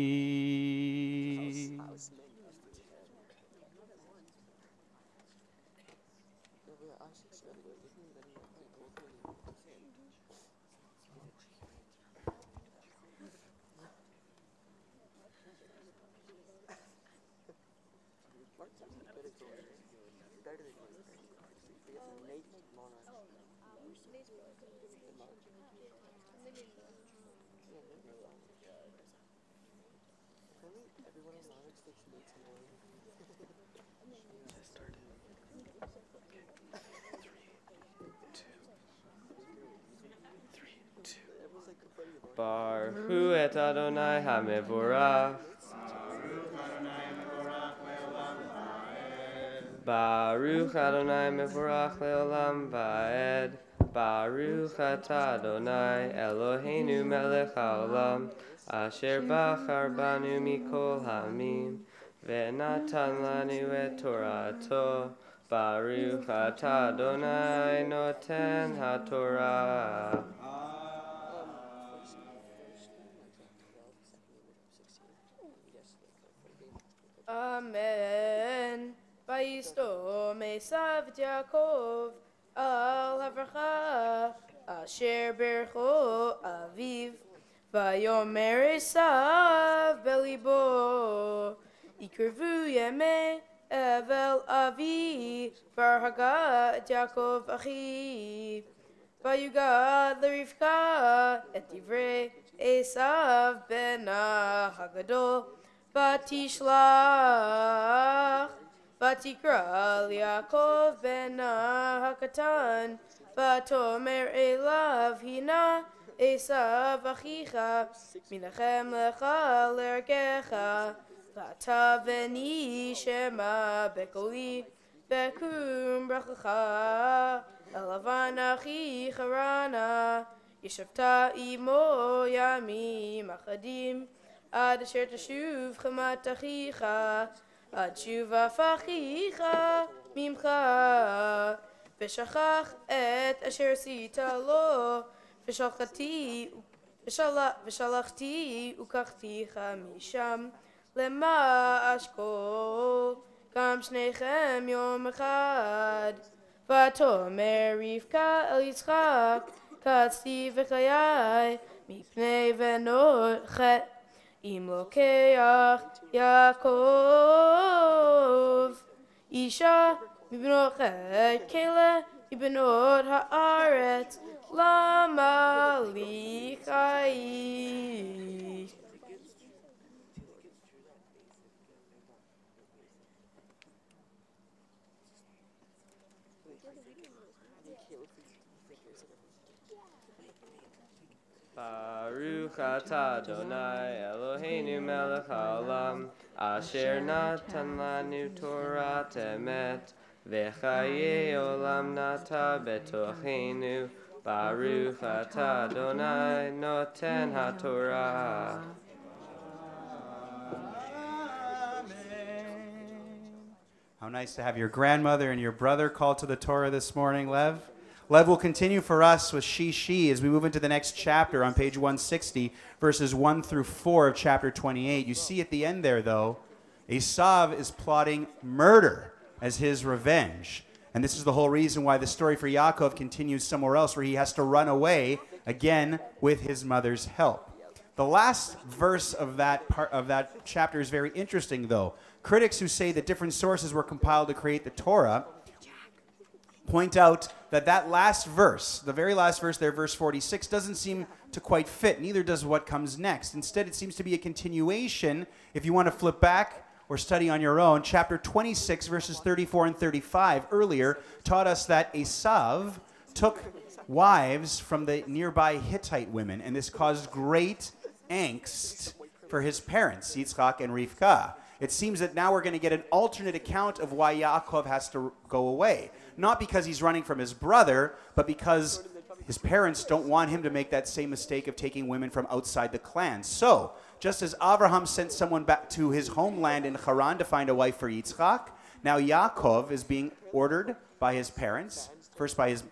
Baruch et Adonai HaMevorach. Baruch Adonai Mevorach Leolam Va'ed. Baruch atah Adonai Eloheinu melech haolam, asher bachar banu mikol ha'amim, ve'natan lanu et Torato. Baruch atah Adonai noten haTorah. Amen. Vayistom Esav et Yaakov al havracha asher bercho aviv. Vayomer Esav belibo ikrevu yemei evel avi varhaga et Yaakov achiv. Vayugad l'Rivka et divrei Esav ben hagadol. Vatishlach, Vatikra Yaakov ben hakatan, Vatomer elav hina Esav achicha, Minachem lecha l'ergecha, Vata veni shema bekoli, Bekum brachacha, Elavan achicha rana, Yeshavta imo yamim achadim, Ad asher teshuv chamat achicha, ad shuva fachicha mimcha, v'shachach et asher sita lo, v'shalchti ukachticha misham, lema ashkol, gam shnechem yom echad, v'atomer Rivka el Yitzchak, קצתי וחיי מפני בנות חטא אם לוקח יעקב אישה מבנות חטא כלא מבנות הארץ למה לי חיי Baruch atah Adonai Eloheinu melech haolam asher natan lanu Torah emet v'chaye olam nata betochenu Baruch atah Adonai noten haTorah. How nice to have your grandmother and your brother called to the Torah this morning, Lev. Lev will continue for us with she as we move into the next chapter on page 160, verses 1 through 4 of chapter 28. You see at the end there, though, Esav is plotting murder as his revenge. And this is the whole reason why the story for Yaakov continues somewhere else, where he has to run away again with his mother's help. The last verse of that chapter is very interesting, though. Critics who say that different sources were compiled to create the Torah point out that last verse, the very last verse there, verse 46, doesn't seem to quite fit. Neither does what comes next. Instead, it seems to be a continuation. If you want to flip back or study on your own, chapter 26, verses 34 and 35 earlier taught us that Esav took wives from the nearby Hittite women, and this caused great angst for his parents, Yitzchak and Rivka. It seems that now we're going to get an alternate account of why Yaakov has to go away. Not because he's running from his brother, but because his parents don't want him to make that same mistake of taking women from outside the clan. So, just as Abraham sent someone back to his homeland in Haran to find a wife for Yitzchak, now Yaakov is being ordered by his parents, first by his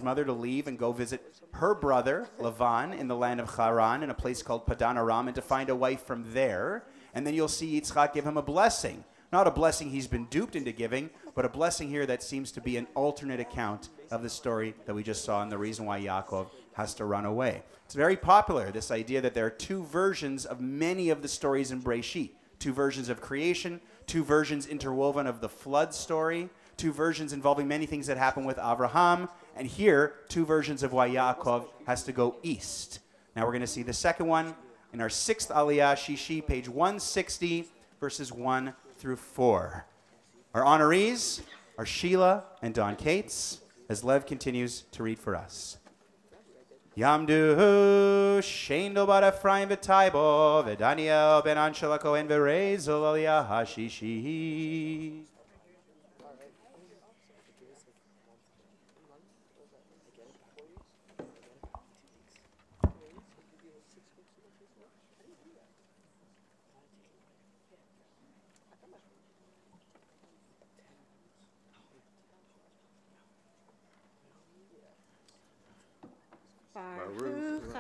mother to leave and go visit her brother, Lavan, in the land of Haran, in a place called Padan Aram, and to find a wife from there. And then you'll see Yitzchak give him a blessing. Not a blessing he's been duped into giving, but a blessing here that seems to be an alternate account of the story that we just saw and the reason why Yaakov has to run away. It's very popular, this idea that there are two versions of many of the stories in Breshit. Two versions of creation, two versions interwoven of the flood story, two versions involving many things that happen with Abraham, and here, two versions of why Yaakov has to go east. Now we're going to see the second one in our sixth Aliyah, Shishi, page 160, verses 1 through 4. Our honorees are Sheila and Don Cates, as Lev continues to read for us. Yamdu Shendo bar Ephraim v'Taibo v'Daniel ben Anshala Kohen v'Rezel Aliyah HaShishi. Baruch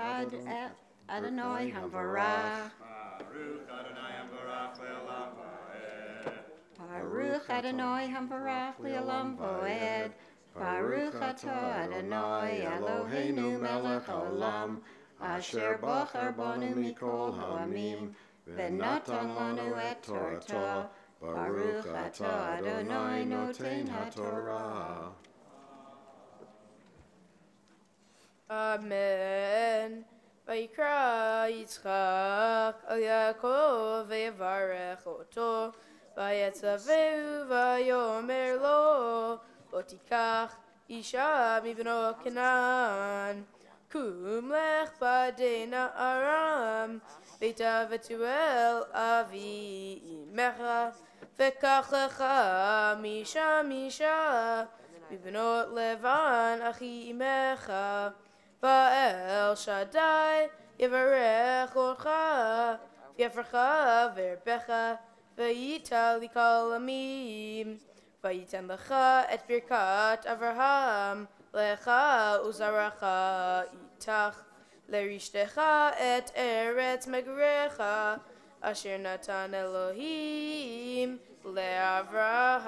Adonai Hamvarach. Baruch Adonai Hamvarach le'olam va'ed. Baruch Adonai Hamvarach le'olam va'ed. Baruch atah Adonai Eloheinu melech haolam asher bachar banu mikol ha'amim v'natan lanu et Torah. Baruch atah Adonai noten haTorah. Amen. ויקרא יצחק על יעקב ויברך אותו ויצווהו ויאמר לו לא תיקח אישה מבנות כנען קום לך בדין ארם ביתה ותואל אבי אמך וקח לך משם אישה מבנות לבן אחי אמך ואל שדי יברך אותך ויפרך וירבך וייתן לכל עמים וייתן לך את ברכת אברהם לך וזרעך איתך לרשתך את ארץ מגוריך אשר נתן אלוהים לאברהם.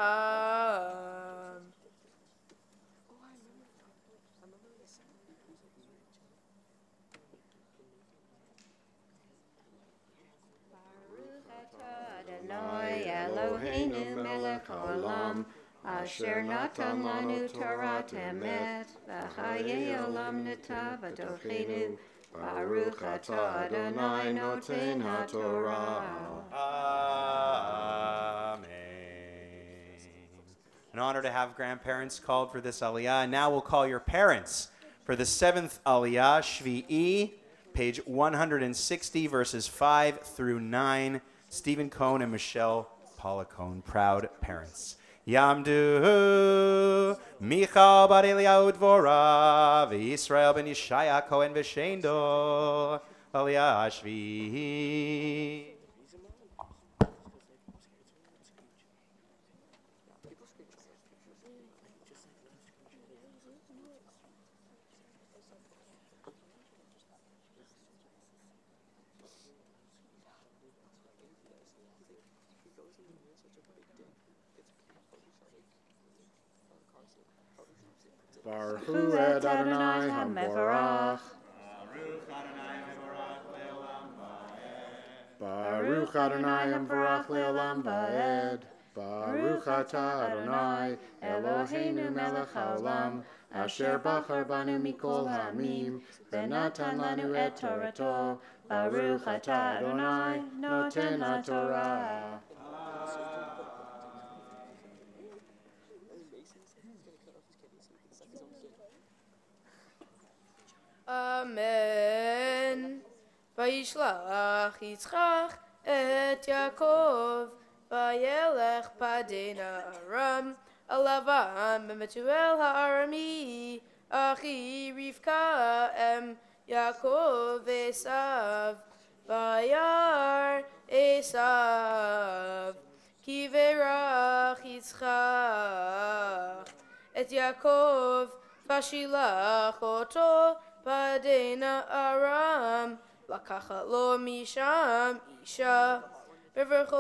Adonai Eloheinu melech haolam, asher natan lanu Torat emet, v'chayei olam neta b'tochenu, Baruch atah Adonai noten haTorah. Amen. An honor to have grandparents called for this aliyah. And now we'll call your parents for the 7th aliyah, Shvi'i, page 160, verses 5 through 9. Stephen Kohn and Michelle Paula Kohn, proud parents. Yamdu Michal bar Eliyahu Dvora v'Yisrael ben Yishaya Cohen v'Shendo aliyah Shvi'i. Baruch et Adonai HaMevorach. Baruch Adonai HaMevorach le'olam va'ed. Baruch atah Adonai Eloheinu melech haolam, asher bachar banu mikol ha'amim, v'natan lanu et Torato. Baruch atah Adonai noten haTorah. Amen. Vayishlach Yitzchak et Yaakov, vayelech padena Aram, alavam b'Betuel ha'arami, achi Rivka em Yaakov Esav, vayar Esav, ki verach Yitzchak et Yaakov, vashilach oto padena Aram, לקחת לו משם אישה, וברכו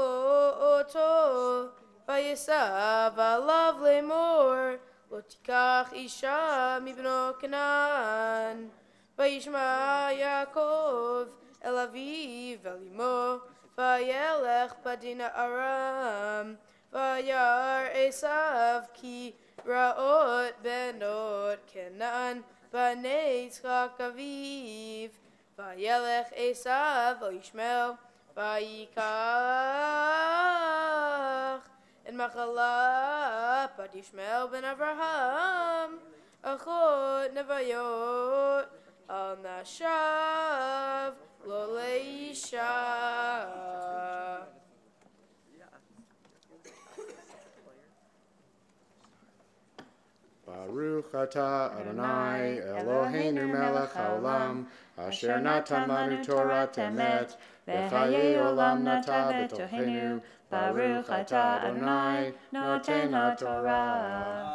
אותו, ויסב עליו לאמור, לא תיקח אישה מבנו כנען. וישמע יעקב אל אביו ואל אמו, וילך פדנה ארם, וירא עשיו כי רעות בנות כנען, בני יצחק אביו. וילך עשיו וישמעאל, ויקח את מחלת בת ישמעאל בן אברהם, אחות נוויות, על נשב לא לאישה. Baruch atah Adonai Eloheinu melech haolam, asher natan lanu Torah emet, v'chayei olam nata b'tochenu. Baruch atah Adonai noten haTorah.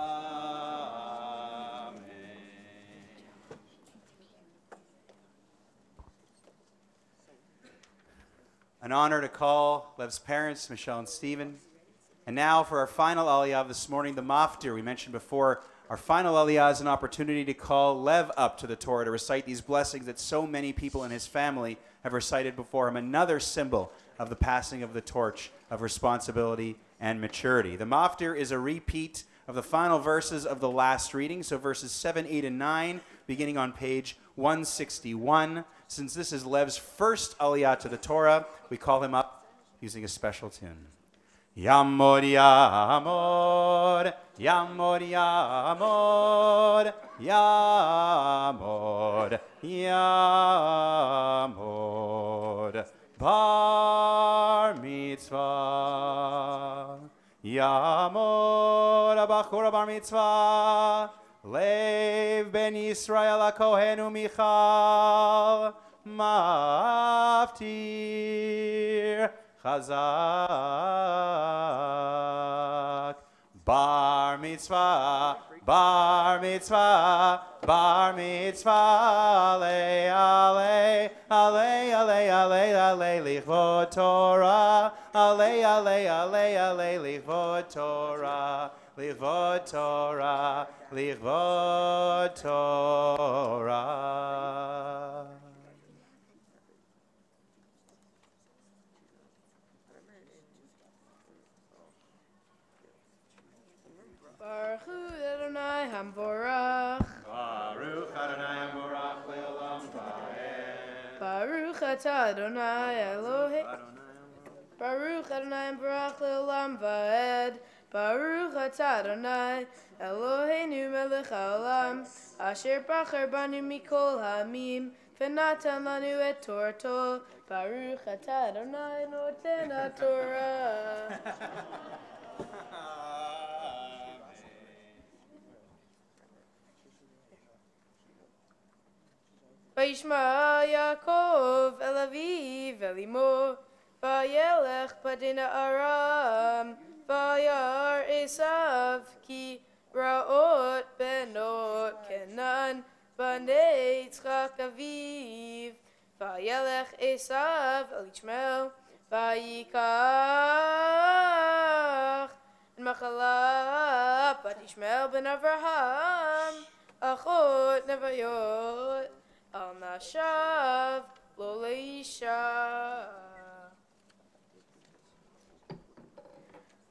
An honor to call Lev's parents, Michelle and Stephen. And now for our final aliyah of this morning, the maftir. We mentioned before, our final aliyah is an opportunity to call Lev up to the Torah to recite these blessings that so many people in his family have recited before him. Another symbol of the passing of the torch of responsibility and maturity. The maftir is a repeat of the final verses of the last reading, so verses 7, 8, and 9, beginning on page 161. Since this is Lev's first aliyah to the Torah, we call him up using a special tune. Yamod, Yamod, Yamod, Yamod, Yamod, Yamod, Bar Mitzvah, Yamod, Abachor Bar Mitzvah, Lev ben Yisrael HaKohen uMichal, Maftir, Chazak, Bar Mitzvah, Bar Mitzvah, Bar Mitzvah, Ale, Ale, Ale, Ale, Ale, Ale, Lichvod Torah, Ale, Ale, Ale, Ale, Lichvod Torah, Lichvod Torah, Lichvod Torah. Yitzbarach. Baruch Adonai Amorach Le'olam Va'ed. Baruch atah Adonai Eloheinu. Baruch Adonai Barach Le'olam Va'ed. Baruch atah Adonai Eloheinu melech haolam. Asher bachar banu mikol ha'amim. V'natan lanu et Torto. Baruch atah Adonai noten ha'Torah. Vayishma Yaakov el aviv el imo, vayelech padin Aram, vayar Esav ki raot benot Kenan, banei Yitzchak aviv, vayelech Esav el Yishmael, vayikach machala bat Yishmael ben Avraham, achot nevayot. Al nashav lo leisha.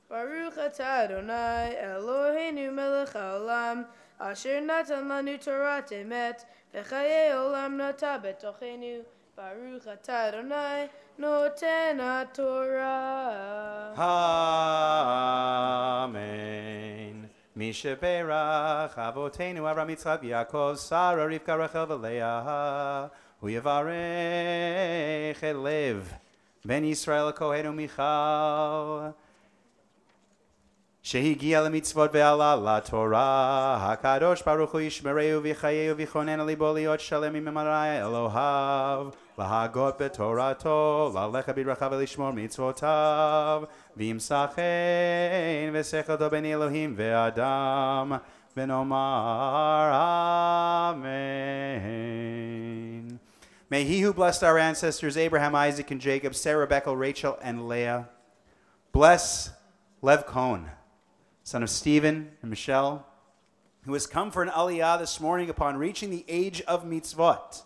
Baruch atah Adonai Eloheinu melech haolam asher natan lanu Torah emet v'chayei olam nata betochenu. Baruch atah Adonai noten haTorah. Amen. Misha Berach Avotenu Avram Yitzchak Yaakov Sarah Rivka Rachel V'Leah Hu Yavarech Elev Ben Yisrael Kohenu Michal Shehigia LeMitzvot Ve'ala LaTorah HaKadosh Baruch Hu Yishmereu V'Chayeu V'Chonen Libo Liot Shalem Imemarai Elohav Lahagot B'Torato Lalecha B'Drachav V'Lishmor Mitzvotav V'Imsachein V'Sechato Ben Elohim Ve'Adam V'Nomar Amen. May he who blessed our ancestors Abraham, Isaac, and Jacob, Sarah, Rebekah, Rachel, and Leah, bless Lev Kohn, son of Stephen and Michelle, who has come for an aliyah this morning upon reaching the age of mitzvot.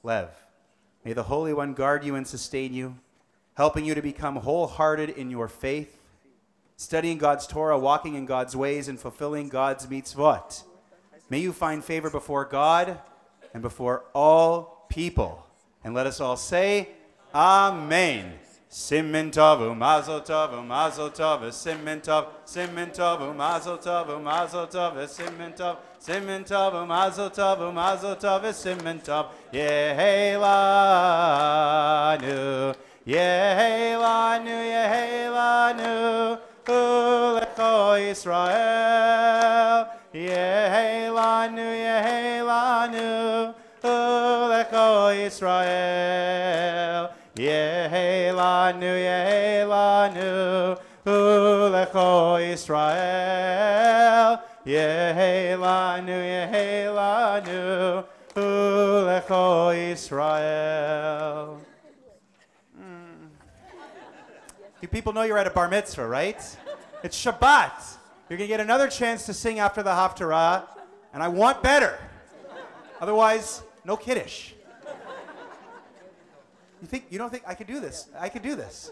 Lev, may the Holy One guard you and sustain you, helping you to become wholehearted in your faith, studying God's Torah, walking in God's ways, and fulfilling God's mitzvot. May you find favor before God and before all people. And let us all say, Amen. Simen Tov, Mazel Tov, Mazel Tov, Simen Tov, Simen Tov, Mazel Tov, Mazel Tov, Simen Tov, Simen Tov, Mazel Tov, Mazel Tov, Simen Tov, Yehelanu, Yehelanu, Yehelanu, Ulecho Yisrael, Yehelanu, Yehelanu, Ulecho Yisrael. Yehelanu, Yehelanu, Ulecho Yisrael. Yehelanu, Yehelanu, Ulecho Yisrael. You people know you're at a bar mitzvah, right? It's Shabbat. You're going to get another chance to sing after the Haftarah, and I want better. Otherwise, no kiddush. You don't think I could do this? I could do this.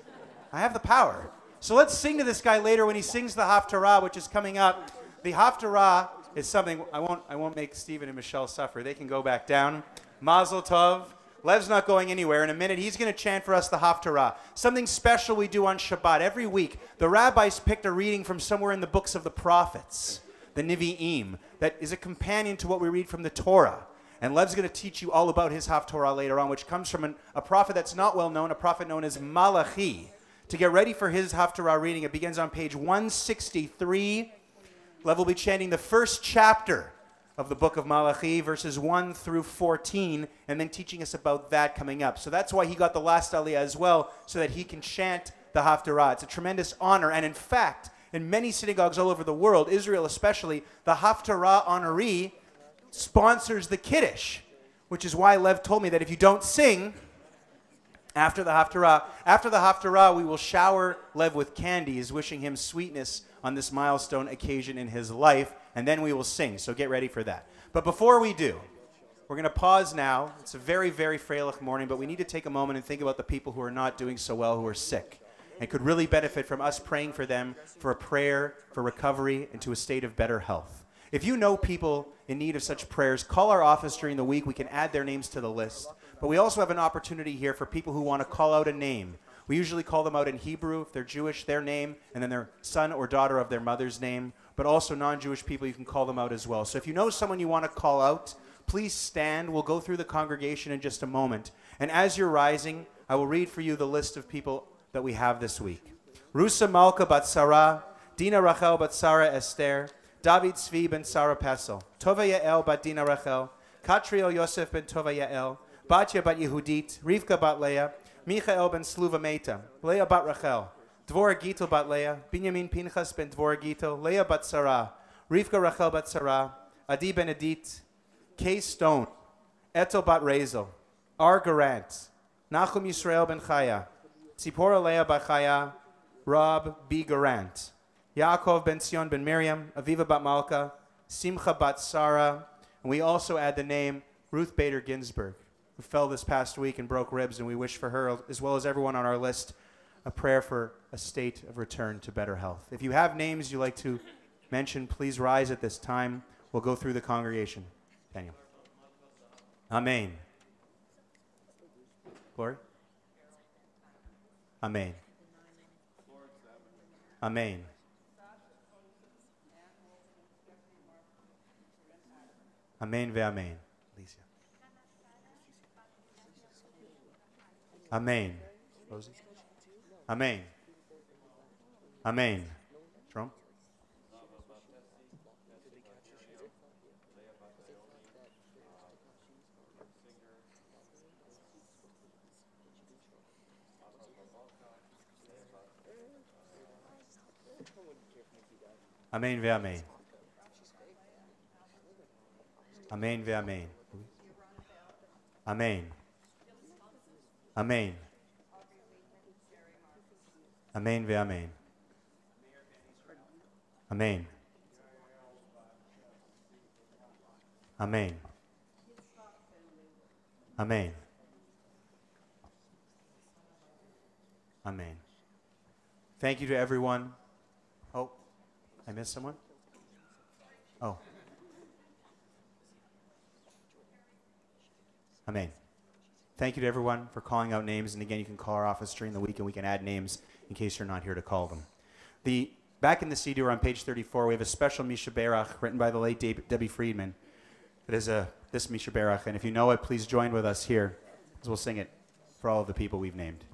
I have the power. So let's sing to this guy later when he sings the Haftarah, which is coming up. The Haftarah is something I won't make Stephen and Michelle suffer. They can go back down. Mazel Tov. Lev's not going anywhere. In a minute, he's going to chant for us the Haftarah. Something special we do on Shabbat. Every week, the rabbis picked a reading from somewhere in the books of the prophets, the Nevi'im, that is a companion to what we read from the Torah. And Lev's going to teach you all about his Haftarah later on, which comes from a prophet that's not well known, a prophet known as Malachi. To get ready for his Haftarah reading, it begins on page 163. Lev will be chanting the first chapter of the book of Malachi, verses 1 through 14, and then teaching us about that coming up. So that's why he got the last aliyah as well, so that he can chant the Haftarah. It's a tremendous honor, and in fact, in many synagogues all over the world, Israel especially, the Haftarah honoree sponsors the Kiddush, which is why Lev told me that if you don't sing after the Haftarah, we will shower Lev with candies, wishing him sweetness on this milestone occasion in his life, and then we will sing, so get ready for that. But before we do, we're going to pause now. It's a very, very freilich morning, but we need to take a moment and think about the people who are not doing so well, who are sick, and could really benefit from us praying for them, for a prayer, for recovery, and to a state of better health. If you know people in need of such prayers, call our office during the week. We can add their names to the list. But we also have an opportunity here for people who want to call out a name. We usually call them out in Hebrew, if they're Jewish, their name, and then their son or daughter of their mother's name. But also non-Jewish people, you can call them out as well. So if you know someone you want to call out, please stand. We'll go through the congregation in just a moment. And as you're rising, I will read for you the list of people that we have this week. Rusa Malka bat Sarah, Dina Rachel bat Sarah Esther, David Tzvi ben Sarah Pesel, Tova Yael bat Dina Rachel, Katriel Yosef ben Tova Yael, Batya bat Yehudit, Rivka bat Leah, Michael ben Sluva Meta, Leah bat Rachel, Dvora Gittel bat Leah, Binyamin Pinchas ben Dvora Gittel, Leah bat Sarah, Rivka Rachel bat Sarah, Adi ben Edit, Kay Stone, Etel bat Razel, Ar Garant, Nachum Yisrael ben Chaya, Tzipora Leah bat Chaya, Rob B. Garant, Yaakov ben Sion ben Miriam, Aviva bat Malka, Simcha bat Sarah, and we also add the name Ruth Bader Ginsburg, who fell this past week and broke ribs, and we wish for her, as well as everyone on our list, a prayer for a state of return to better health. If you have names you'd like to mention, please rise at this time. We'll go through the congregation. Daniel. Amen. Glory. Amen. Amen. Amen ve'amen. Alicia. Amen. Rosie. Amen. Amen. Jerome. Amen ve'amen. Amen ve'amen. Amen. Amen. Amen ve'amen. Amen. Amen. Amen. Amen. Thank you to everyone. Oh, I missed someone? Oh. Amen. Thank you to everyone for calling out names. And again, you can call our office during the week and we can add names in case you're not here to call them. Back in the CD, on page 34, we have a special Misha Berach written by the late Debbie Friedman. It is this Misha Berach. And if you know it, please join with us here as we'll sing it for all of the people we've named.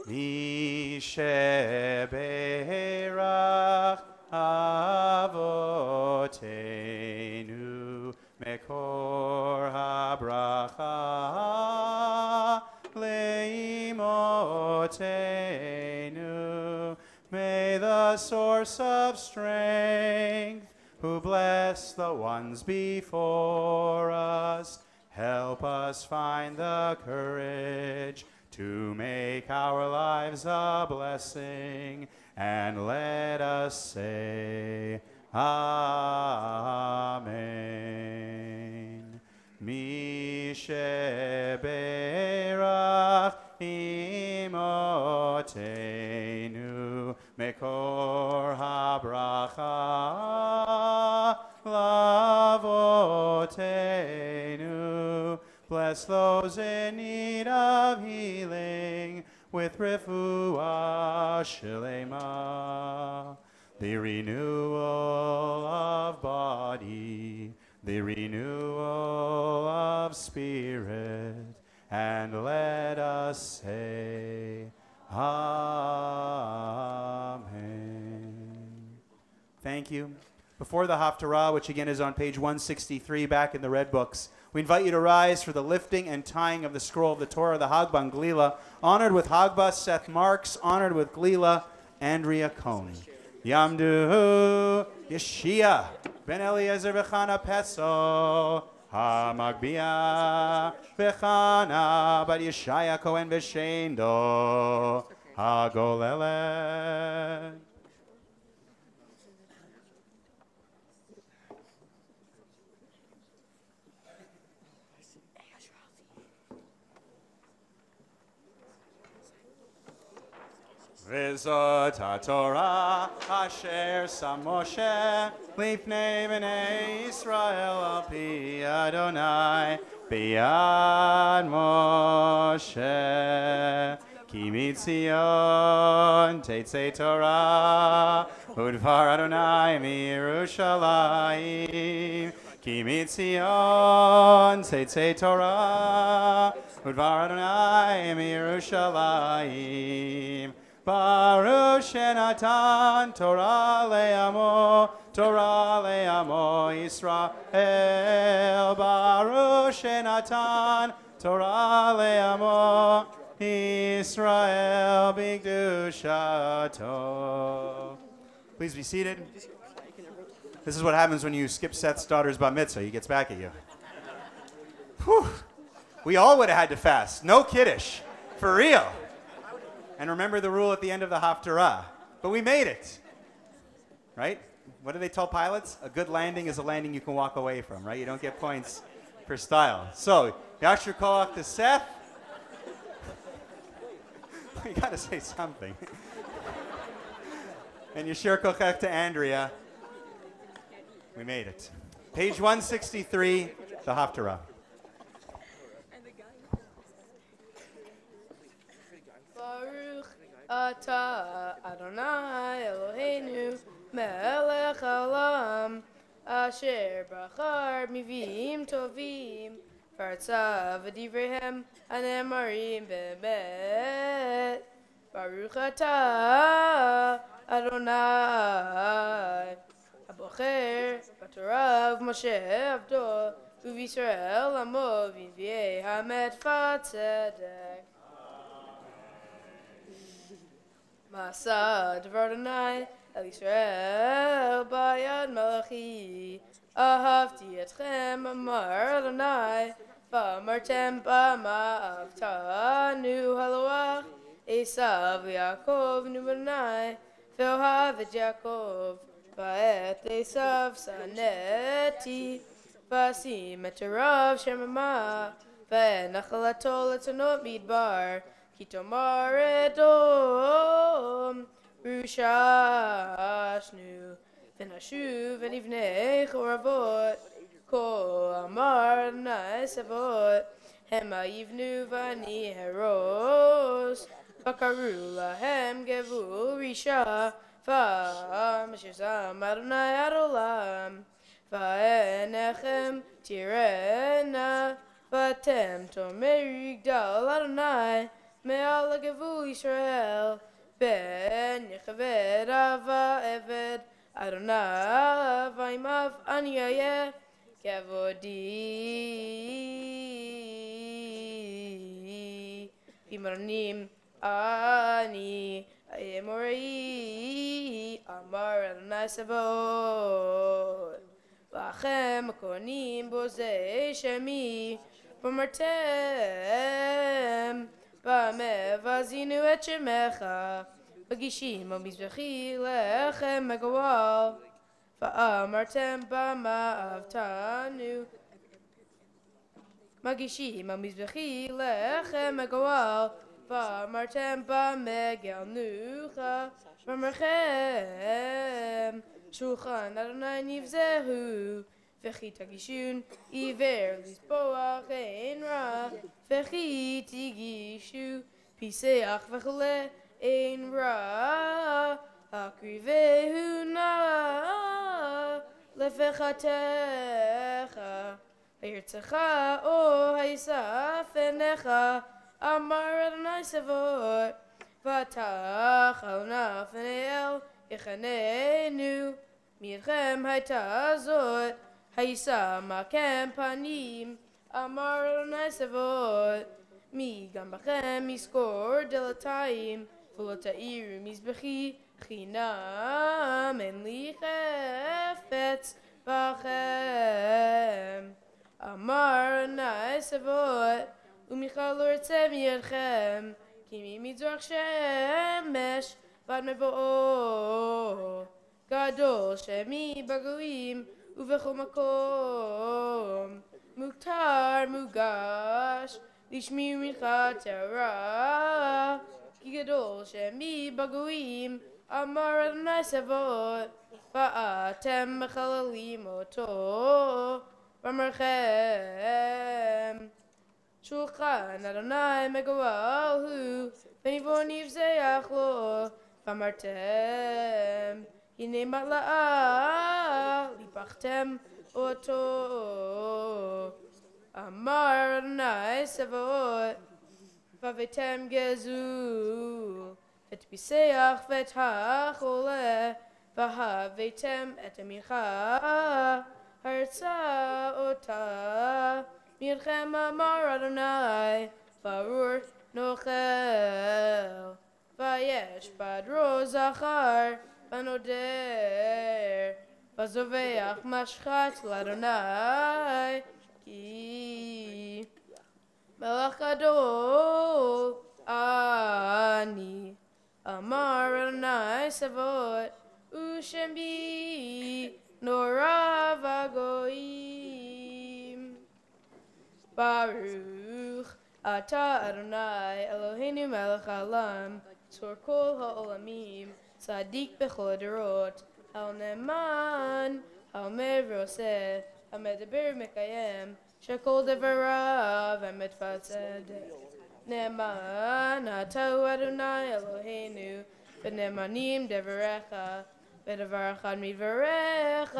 Misha Berach Avotenu Mekor habracha leimotenu. May the source of strength, who bless the ones before us, help us find the courage to make our lives a blessing, and let us say, Amen. Misheberach imotenu mekor habracha lavotenu. Bless those in need of healing with refuah shlema. The renewal of body, the renewal of spirit, and let us say, Amen. Thank you. Before the Haftarah, which again is on page 163 back in the Red Books, we invite you to rise for the lifting and tying of the scroll of the Torah, the Hagbah and Glila, honored with Hagbah Seth Marks, honored with Glila Andrea Kohn. Yamdu Yeshia ben Eliezer v'Chana Peso HaMagbiah v'Chana bar Yeshaya Cohen v'Shendo HaGolelet. Rizot HaTorah Asher Sam Moshe Lifnei Bnei Yisrael Al Pi Adonai Biyad Moshe Ki Mitzion Teitzei Torah Udvar Adonai Mirushalayim Ki Mitzion Teitzei Torah Udvar Adonai Mirushalayim Baruch Shenatan Torah Le'amo Yisrael Baruch Shenatan Torah Le'amo Yisrael B'Kedushato. Please be seated. This is what happens when you skip Seth's daughter's bar mitzvah. He gets back at you. Whew. We all would have had to fast. No kiddush. For real. And remember the rule at the end of the Haftarah. But we made it. Right? What do they tell pilots? A good landing is a landing you can walk away from, right? You don't get points for style. So, Yashar Koach to Seth. You got to say something. And Yashar Koach to Andrea. We made it. Page 163, the Haftarah. Baruch Ata Adonai Eloheinu Melech Haolam Asher Bachar Mivim Tovim Fartzav V'Divrehem Anemarim Be'emet Baruch Ata Adonai Abocher B'Torah Moshe Avdo U'Yisrael Amo V'Yivei Hamet Fatzedek Masa Devar Adonai El Yisrael Bayad Malachi Ahavti Etchem Amar Adonai V'amartem B'ama Avtanu Haloach Esav Yaakov Nu Adonai V'ohav et Yaakov V'et Esav Saneti V'asim et Rav Shemama V'nachalato Letzanot Midbar Kitomar Edom Rushashnu V'nashu V'nivnei Choravot Ko Amar Adonai Savot Hema Yivnu V'ani Heros V'karu Lahem Gevu Risha V'amashizam Adonai Adolam V'enechem Tirena V'atem Tomei Yigdal Adonai Me'al Gevu Yisrael Ben Yechaved Ava Eved Adonai V'aimav Aniyayeh Kavodi Imranim Ani Ayemorei Amar Adonai Savot Lachem Konim Bozei Shemi V'martem V'amevazinu et Shemecha V'gishim Mizbechi Lechem Megawal V'amartem B'ma'avtanu Magishim Mizbechi Lechem Megawal V'amartem B'megel Nucha V'merchem Shulchan Adonai Nivzehu V'chi tagishun Iver Lisboach Ein Ra V'chi tigishu Piseach V'chole Ein Ra Akrivehu Na Lefechatecha V'yirtzecha O Haisaf Enecha Amar Adonai Savot V'atach Alna F'nei Yechanenu Mirchem Haita Zot Haisa Makem Panim Amar Adonai Savot Mi Gam Bachem Miskor Delatayim V'lotairu Mizbechi Chinam En Li Chefetz Bachem Amar Adonai Savot Umichal Lortzem Yedchem Kimi Midzrach Shemesh Vad Mevo'o Gadol Shemi Baguim Uvechol Makom Muktar Mugash Lishmi Mincha Torah כי גדול שמי בגויים, אמר אדוני צבאות, ואתם מחללים אותו במרחם. שולחן אדוני מגואל הוא, ונבוא נבזח לו, ואמרתם, הנה מלאה, ליפחתם אותו. אמר אדוני צבאות, והבאתם גזול, ואת פיסח ואת החולה, והבאתם את המנחה, הרצה אותה. מלחם אמר אדוני, ברור נוכל. ויש בדרו זכר, ונודר, וזובח משחת לאדוני, כי מלך גדול אני. אמר אדוני צבאות, ושם בי נורא וגויים. ברוך אתה אדוני אלוהינו מלך העולם, צור כל העולמים, צדיק בכל הדורות, הנאמן, האומר ועושה, המדבר ומקיים, שכל דבריו אמת וצדק. נאמן אתה הוא אדוני אלוהינו, ונאמנים דבריך, ודבר אחד מדבריך,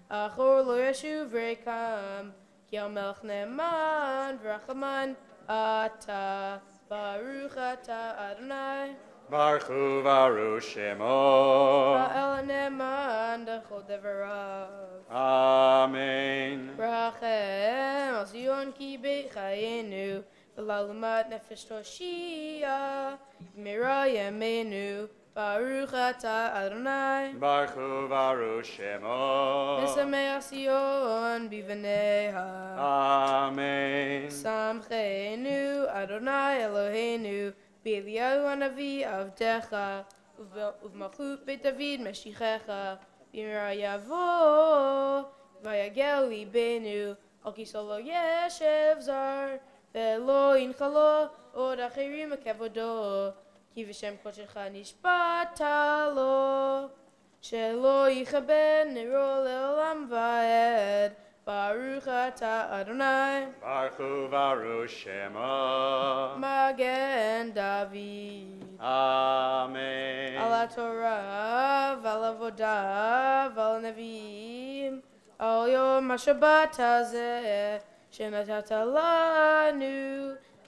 אחור לא ישוב ריקם, כי המלך נאמן ורחמן אתה. ברוך אתה אדוני. ברכו ברוך שמו. האל הנאמן לכל דבריו. אמן. רחם על ציון כי בית חיינו, ולעלומת נפש תושיע, במהרה ימינו. ברוך אתה אדוני. ברכו ברוך שמו. משמח ציון בבניה. אמן. שמחנו אדוני אלוהינו באליהו הנביא עבדך, ובמלכות בית דוד משיחך, במהרה יבוא ויגל ליבנו, על כיסא לא ישב זר, ולא ינחלו עוד אחרים מכבודו, כי בשם קודשך נשבעת לו, שלא יכבה נרו לעולם ועד. ברוך אתה אדוני. ברכו ברוך שמו. מגן דוד. אמן. על התורה ועל עבודה ועל הנביאים, על יום השבת הזה שנתת לנו,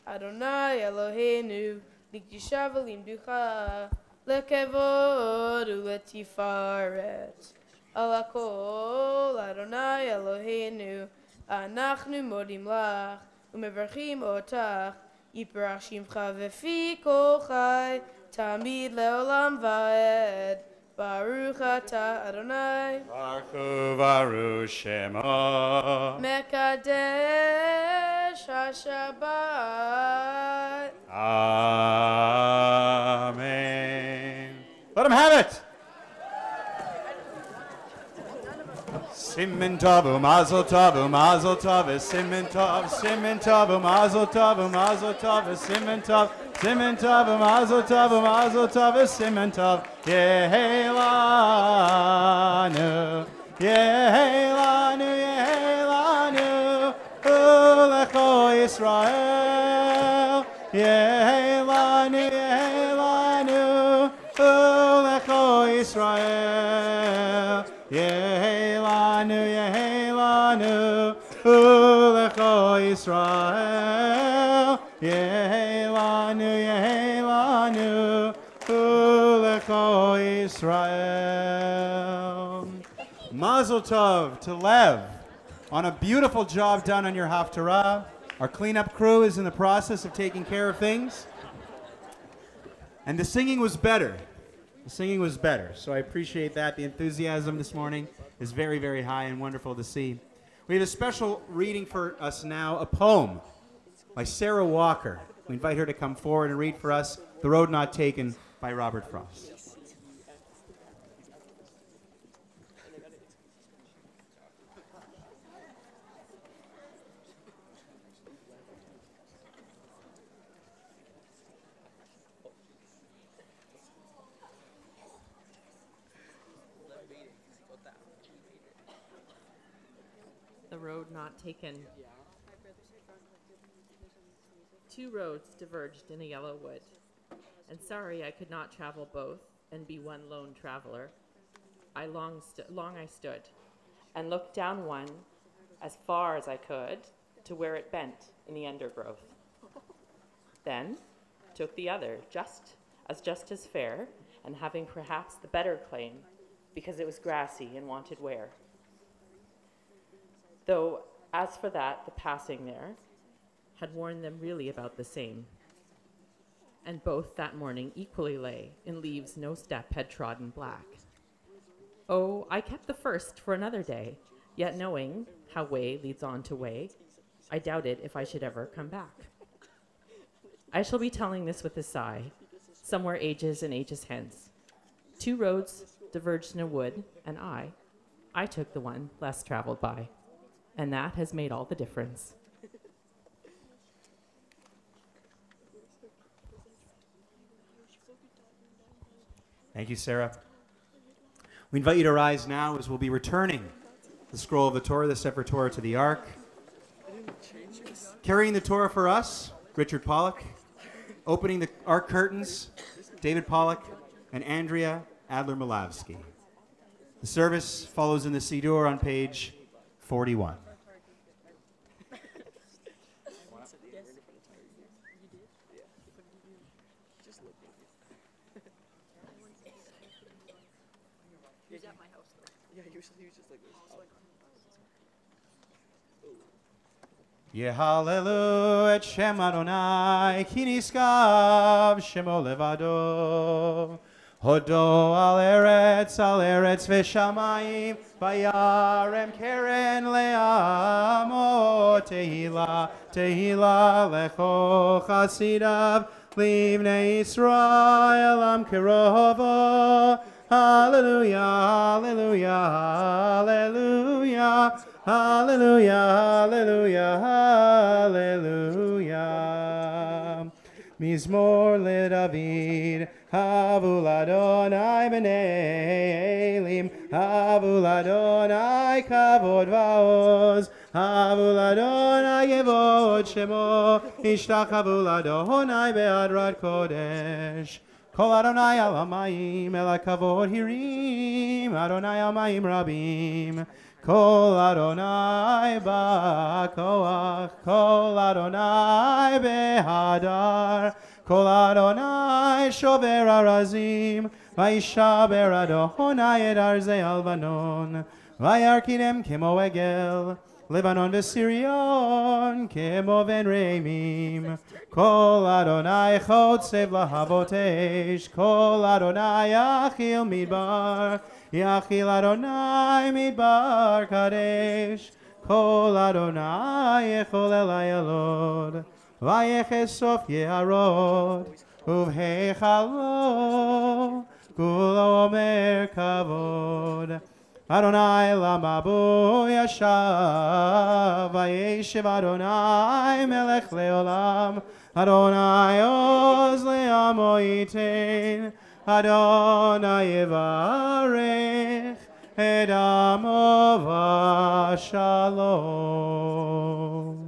אדוני אלוהינו, לקדושה ולמדוחה, לכבוד ולתפארת. על הכל, אדוני אלוהינו, אנחנו מודים לך ומברכים אותך, יפרח שמך ופי כל חי, תמיד לעולם ועד. ברוך אתה אדוני. ברכו ברוך שמו. מקדש השבת. Amen. Let him have it. Simen tov, mazel tov, mazel tov, simen tov, mazel tov, mazel tov, simen tov, mazel tov, mazel tov, simen tov. Yehelanu, Yehelanu, Yehelanu, ulecho Yisrael. Yehelanu, Yehelanu, ulecho Yisrael. Yehelanu, Yehelanu, ulecho Yisrael. Yehelanu, Yehelanu, ulecho Yisrael. Mazel tov to Lev on a beautiful job done on your Haftarah. Our cleanup crew is in the process of taking care of things. And the singing was better. The singing was better. So I appreciate that. The enthusiasm this morning is very, very high and wonderful to see. We have a special reading for us now, a poem by Sarah Walker. We invite her to come forward and read for us The Road Not Taken by Robert Frost. not taken. Two roads diverged in a yellow wood, and sorry I could not travel both and be one lone traveler. Long I stood, and looked down one as far as I could to where it bent in the undergrowth. Then took the other, just as fair, and having perhaps the better claim, because it was grassy and wanted wear. Though, as for that, the passing there had worn them really about the same. And both that morning equally lay in leaves no step had trodden black. Oh, I kept the first for another day, yet knowing how way leads on to way, I doubted if I should ever come back. I shall be telling this with a sigh, somewhere ages and ages hence. Two roads diverged in a wood, and I took the one less traveled by. And that has made all the difference. Thank you, Sarah. We invite you to rise now as we'll be returning the scroll of the Torah, the Sefer Torah, to the Ark. Carrying the Torah for us, Richard Pollock. Opening the Ark curtains, David Pollock and Andrea Adler-Malavsky. The service follows in the Siddur on page 41. Yehalelu et Shem Adonai, ki niskav Shemo levado. Hodo al eretz v'shamayim, vayarem keren le'amo. Tehila, tehila lecho chasidav, livnei Yisrael am kerovo. Hallelujah, hallelujah, hallelujah. Hallelujah, hallelujah, hallelujah. Mizmor leDavid, Havul Adonai b'nei Elim, Havul Adonai kavod va'oz, Havul Adonai yevod shemo, Ishtachavu Adonai be'adrat kodesh. Kol Adonai al hamayim, el hakavod hirim, Adonai al mayim rabim. Kol Adonai ba'koach, Kol Adonai behadar, Kol Adonai shover arazim, Vayishaber Adonai et arzei alvanon, Vayarkinem kemo egel, Lebanon v'Sirion kemo ven reimim. Kol Adonai chotzev lahavotesh, Kol Adonai achil midbar, Yachil Adonai midbar kadesh, Kol Adonai echol el ayalod, Vayeches sof yeharod, uvheichalo, kulo omer kavod. Adonai lamabu yashav, Vayeshev Adonai melech leolam, Adonai oz le'amo yitein, Adonai yevarech et amo v'shalom.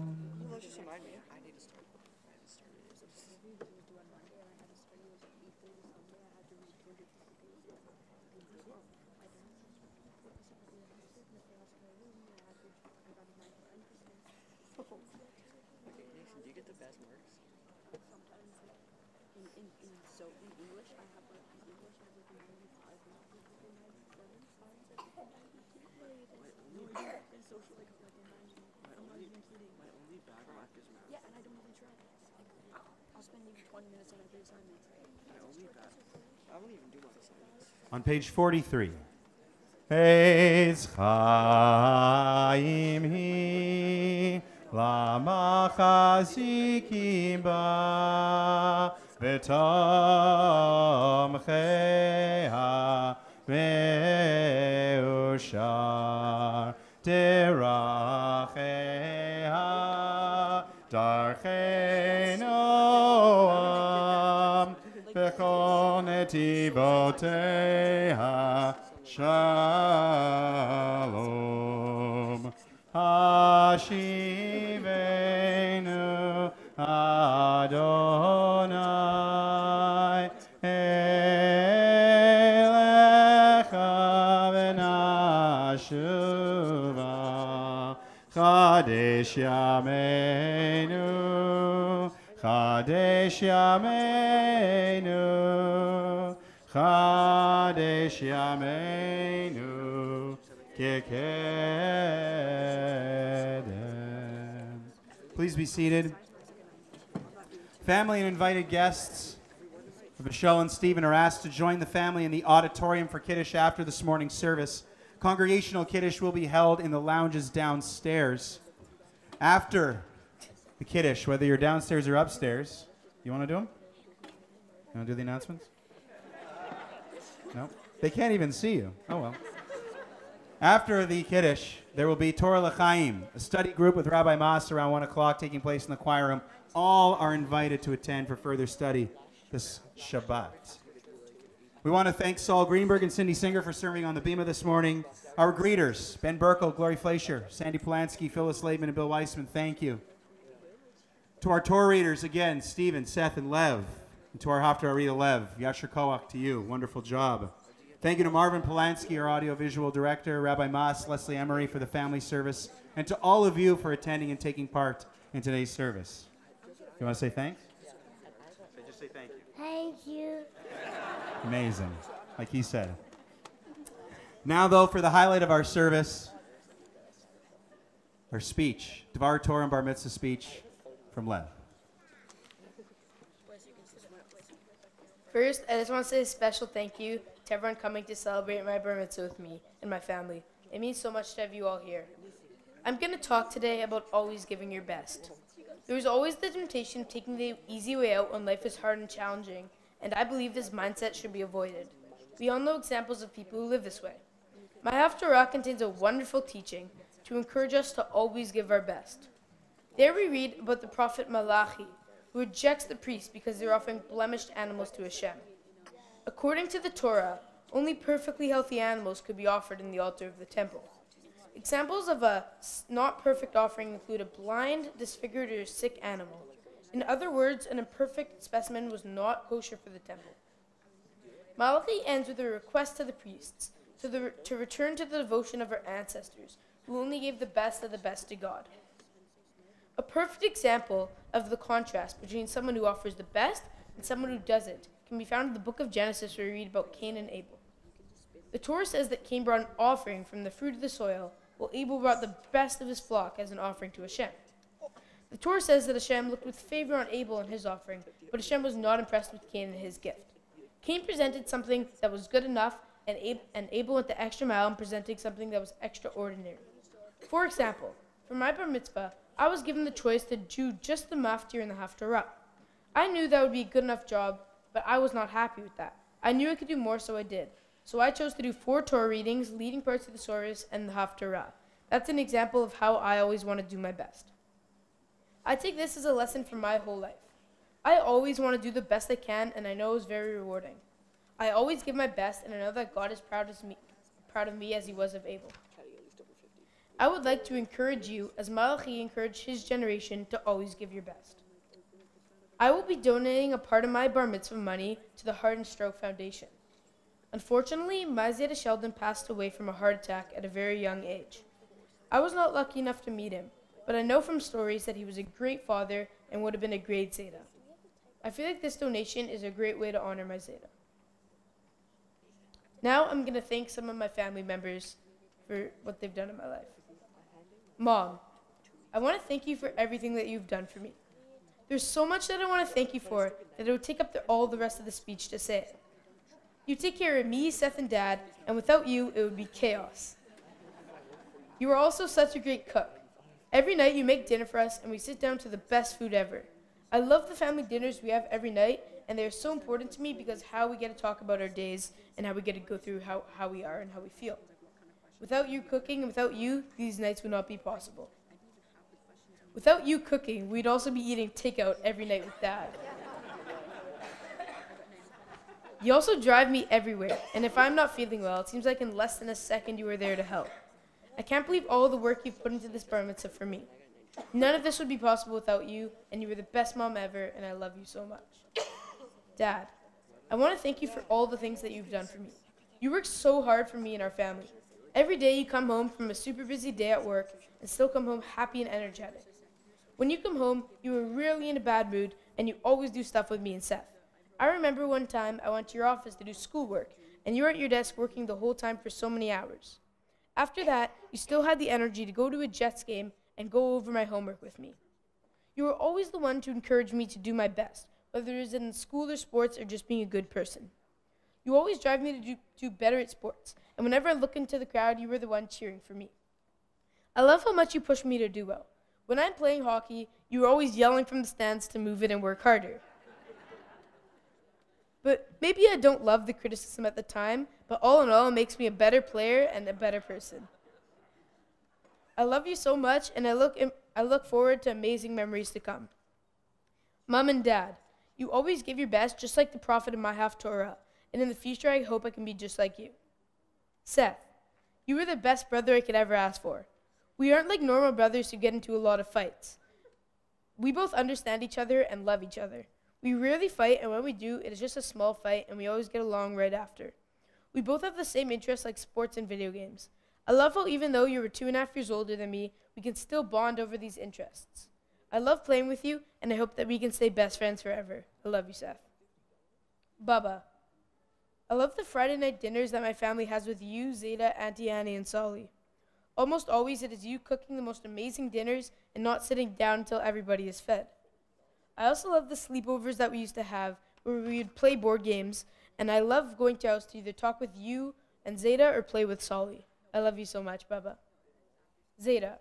On page 43. Eitz chaim hi lamachazikim ba v'tomcheha ve'ushar deracheha darchei noam v'chol netivoteha shalom. Hashivenu Adonai Elecha v'nashuva Chadesh Yameinu Chadesh Yameinu Chadesh Yameinu Kekedem. Please be seated. Family and invited guests of Michelle and Stephen are asked to join the family in the auditorium for Kiddush after this morning's service. Congregational Kiddush will be held in the lounges downstairs. After the Kiddush, whether you're downstairs or upstairs, you want to do them? You want to do the announcements? No? They can't even see you. Oh, well. After the Kiddush, there will be Torah L'Chaim, a study group with Rabbi Mas around 1 o'clock taking place in the choir room. All are invited to attend for further study this Shabbat. We want to thank Saul Greenberg and Cindy Singer for serving on the bima this morning. Our greeters, Ben Burkle, Glory Fleischer, Sandy Polanski, Phyllis Laidman, and Bill Weissman, thank you. To our Torah readers, again, Stephen, Seth, and Lev. And to our Haftarah reader, Lev, Yasher Koach to you. Wonderful job. Thank you to Marvin Polanski, our audiovisual director, Rabbi Mas, Leslie Emery for the family service, and to all of you for attending and taking part in today's service. You want to say thanks? Just say thank you. Thank you. Amazing, like he said. Now, though, for the highlight of our service, our speech, Devar Torah and Bar Mitzvah speech from Lev. First, I just want to say a special thank you to everyone coming to celebrate my bar mitzvah with me and my family. It means so much to have you all here. I'm going to talk today about always giving your best. There's always the temptation of taking the easy way out when life is hard and challenging, and I believe this mindset should be avoided. We all know examples of people who live this way. My Haftarah contains a wonderful teaching to encourage us to always give our best. There we read about the prophet Malachi, who rejects the priests because they're offering blemished animals to Hashem. According to the Torah, only perfectly healthy animals could be offered in the altar of the temple. Examples of a not perfect offering include a blind, disfigured, or sick animal. In other words, an imperfect specimen was not kosher for the temple. Malachi ends with a request to the priests to return to the devotion of our ancestors, who only gave the best of the best to God. A perfect example of the contrast between someone who offers the best and someone who doesn't can be found in the book of Genesis, where we read about Cain and Abel. The Torah says that Cain brought an offering from the fruit of the soil, while Abel brought the best of his flock as an offering to Hashem. The Torah says that Hashem looked with favor on Abel and his offering, but Hashem was not impressed with Cain and his gift. Cain presented something that was good enough, and Abel went the extra mile in presenting something that was extraordinary. For example, for my bar mitzvah, I was given the choice to do just the maftir and the haftarah. I knew that would be a good enough job, but I was not happy with that. I knew I could do more, so I did. So I chose to do 4 Torah readings, leading parts of the surahs, and the haftarah. That's an example of how I always want to do my best. I take this as a lesson for my whole life. I always want to do the best I can, and I know it was very rewarding. I always give my best, and I know that God is proud of me as he was of Abel. I would like to encourage you, as Malachi encouraged his generation, to always give your best. I will be donating a part of my bar mitzvah money to the Heart and Stroke Foundation. Unfortunately, my Zeta Sheldon passed away from a heart attack at a very young age. I was not lucky enough to meet him, but I know from stories that he was a great father and would have been a great Zeta. I feel like this donation is a great way to honor my Zeta. Now I'm going to thank some of my family members for what they've done in my life. Mom, I want to thank you for everything that you've done for me. There's so much that I want to thank you for that it would take up all the rest of the speech to say it. You take care of me, Seth, and Dad, and without you, it would be chaos. You are also such a great cook. Every night you make dinner for us, and we sit down to the best food ever. I love the family dinners we have every night, and they are so important to me because how we get to talk about our days and how we get to go through how we are and how we feel. Without you cooking and without you, these nights would not be possible. Without you cooking, we'd also be eating takeout every night with Dad. You also drive me everywhere, and if I'm not feeling well, it seems like in less than a second you are there to help. I can't believe all the work you've put into this bar mitzvah for me. None of this would be possible without you, and you were the best mom ever, and I love you so much. Dad, I want to thank you for all the things that you've done for me. You work so hard for me and our family. Every day you come home from a super busy day at work and still come home happy and energetic. When you come home, you are rarely in a bad mood, and you always do stuff with me and Seth. I remember one time I went to your office to do schoolwork, and you were at your desk working the whole time for so many hours. After that, you still had the energy to go to a Jets game and go over my homework with me. You were always the one to encourage me to do my best, whether it is in school or sports or just being a good person. You always drive me to do better at sports, and whenever I look into the crowd, you were the one cheering for me. I love how much you push me to do well. When I'm playing hockey, you are always yelling from the stands to move it and work harder. But maybe I don't love the criticism at the time, but all in all, it makes me a better player and a better person. I love you so much, and I look forward to amazing memories to come. Mom and Dad, you always give your best, just like the prophet in my half Torah, and in the future I hope I can be just like you. Seth, you were the best brother I could ever ask for. We aren't like normal brothers who get into a lot of fights. We both understand each other and love each other. We rarely fight, and when we do, it is just a small fight, and we always get along right after. We both have the same interests like sports and video games. I love how even though you were 2.5 years older than me, we can still bond over these interests. I love playing with you, and I hope that we can stay best friends forever. I love you, Seth. Baba, I love the Friday night dinners that my family has with you, Zeta, Auntie Annie, and Solly. Almost always it is you cooking the most amazing dinners and not sitting down until everybody is fed. I also love the sleepovers that we used to have where we would play board games, and I love going to house to either talk with you and Zeta or play with Solly. I love you so much, Baba. Zeta,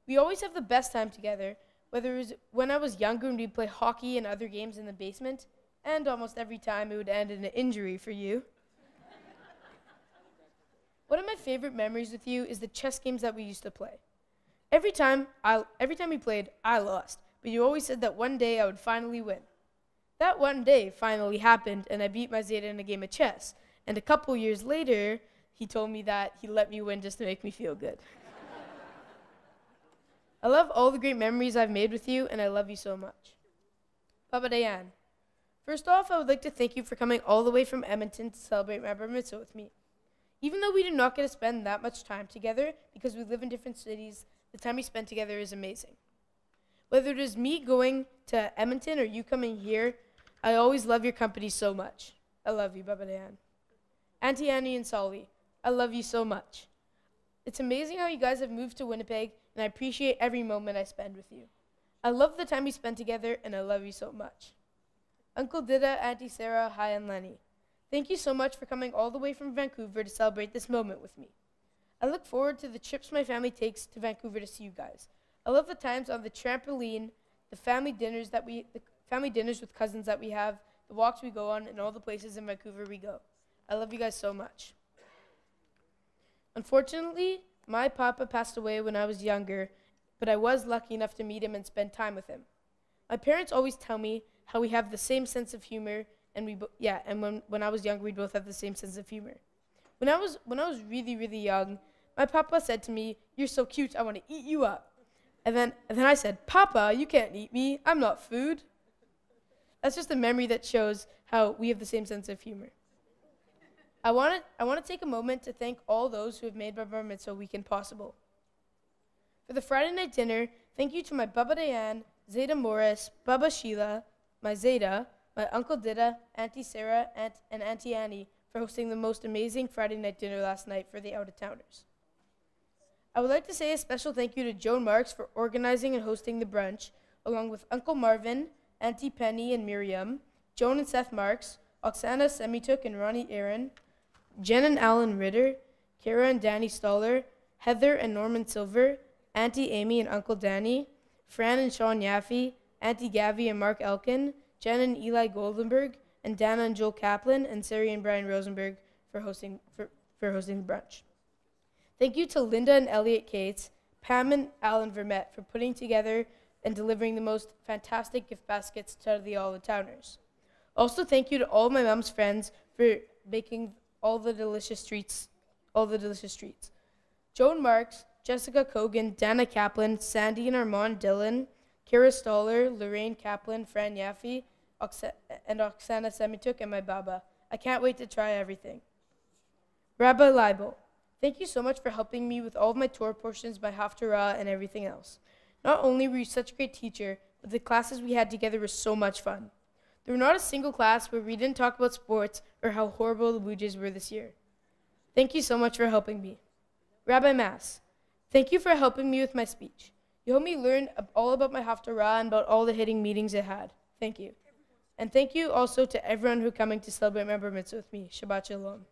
we always have the best time together, whether it was when I was younger and we'd play hockey and other games in the basement, and almost every time it would end in an injury for you. One of my favorite memories with you is the chess games that we used to play. Every time we played, I lost, but you always said that one day I would finally win. That one day finally happened, and I beat my Zeta in a game of chess. And a couple years later, he told me that he let me win just to make me feel good. I love all the great memories I've made with you, and I love you so much. Papa Dayan, first off, I would like to thank you for coming all the way from Edmonton to celebrate my bar mitzvah with me. Even though we did not get to spend that much time together because we live in different cities, the time we spent together is amazing. Whether it is me going to Edmonton or you coming here, I always love your company so much. I love you, Baba Dan. Auntie Annie and Solly, I love you so much. It's amazing how you guys have moved to Winnipeg, and I appreciate every moment I spend with you. I love the time we spend together, and I love you so much. Uncle Dida, Auntie Sarah, hi, and Lenny. Thank you so much for coming all the way from Vancouver to celebrate this moment with me. I look forward to the trips my family takes to Vancouver to see you guys. I love the times on the trampoline, the family dinners with cousins that we have, the walks we go on, and all the places in Vancouver we go. I love you guys so much. Unfortunately, my papa passed away when I was younger, but I was lucky enough to meet him and spend time with him. My parents always tell me how we have the same sense of humor, and when I was younger, we both have the same sense of humor. When I was really, really young, my papa said to me, "You're so cute, I want to eat you up." And then I said, "Papa, you can't eat me. I'm not food." That's just a memory that shows how we have the same sense of humor. I want to take a moment to thank all those who have made my bar mitzvah weekend possible. For the Friday night dinner, thank you to my Baba Dayan, Zeta Morris, Baba Sheila, my Zeta, my Uncle Dida, Auntie Sarah, and Auntie Annie for hosting the most amazing Friday night dinner last night for the out-of-towners. I would like to say a special thank you to Joan Marks for organizing and hosting the brunch, along with Uncle Marvin, Auntie Penny and Miriam, Joan and Seth Marks, Oksana Semituk and Ronnie Aaron, Jen and Alan Ritter, Kara and Danny Stoller, Heather and Norman Silver, Auntie Amy and Uncle Danny, Fran and Sean Yaffe, Auntie Gavi and Mark Elkin, Jen and Eli Goldenberg, and Dana and Joel Kaplan, and Sari and Brian Rosenberg for hosting the brunch. Thank you to Linda and Elliot Cates, Pam and Alan Vermette for putting together and delivering the most fantastic gift baskets to the all-the-towners. Also, thank you to all my mom's friends for baking all the delicious treats. Joan Marks, Jessica Kogan, Dana Kaplan, Sandy and Armand Dillon, Kira Stoller, Lorraine Kaplan, Fran Yaffe, and Oksana Semituk, and my Baba. I can't wait to try everything. Rabbi Leibel, thank you so much for helping me with all of my Torah portions, my Haftarah, and everything else. Not only were you such a great teacher, but the classes we had together were so much fun. There were not a single class where we didn't talk about sports or how horrible the Blue Jays were this year. Thank you so much for helping me. Rabbi Mass, thank you for helping me with my speech. You helped me learn all about my Haftarah and about all the hitting meetings it had. Thank you. And thank you also to everyone who's coming to celebrate my Bar Mitzvah with me. Shabbat Shalom.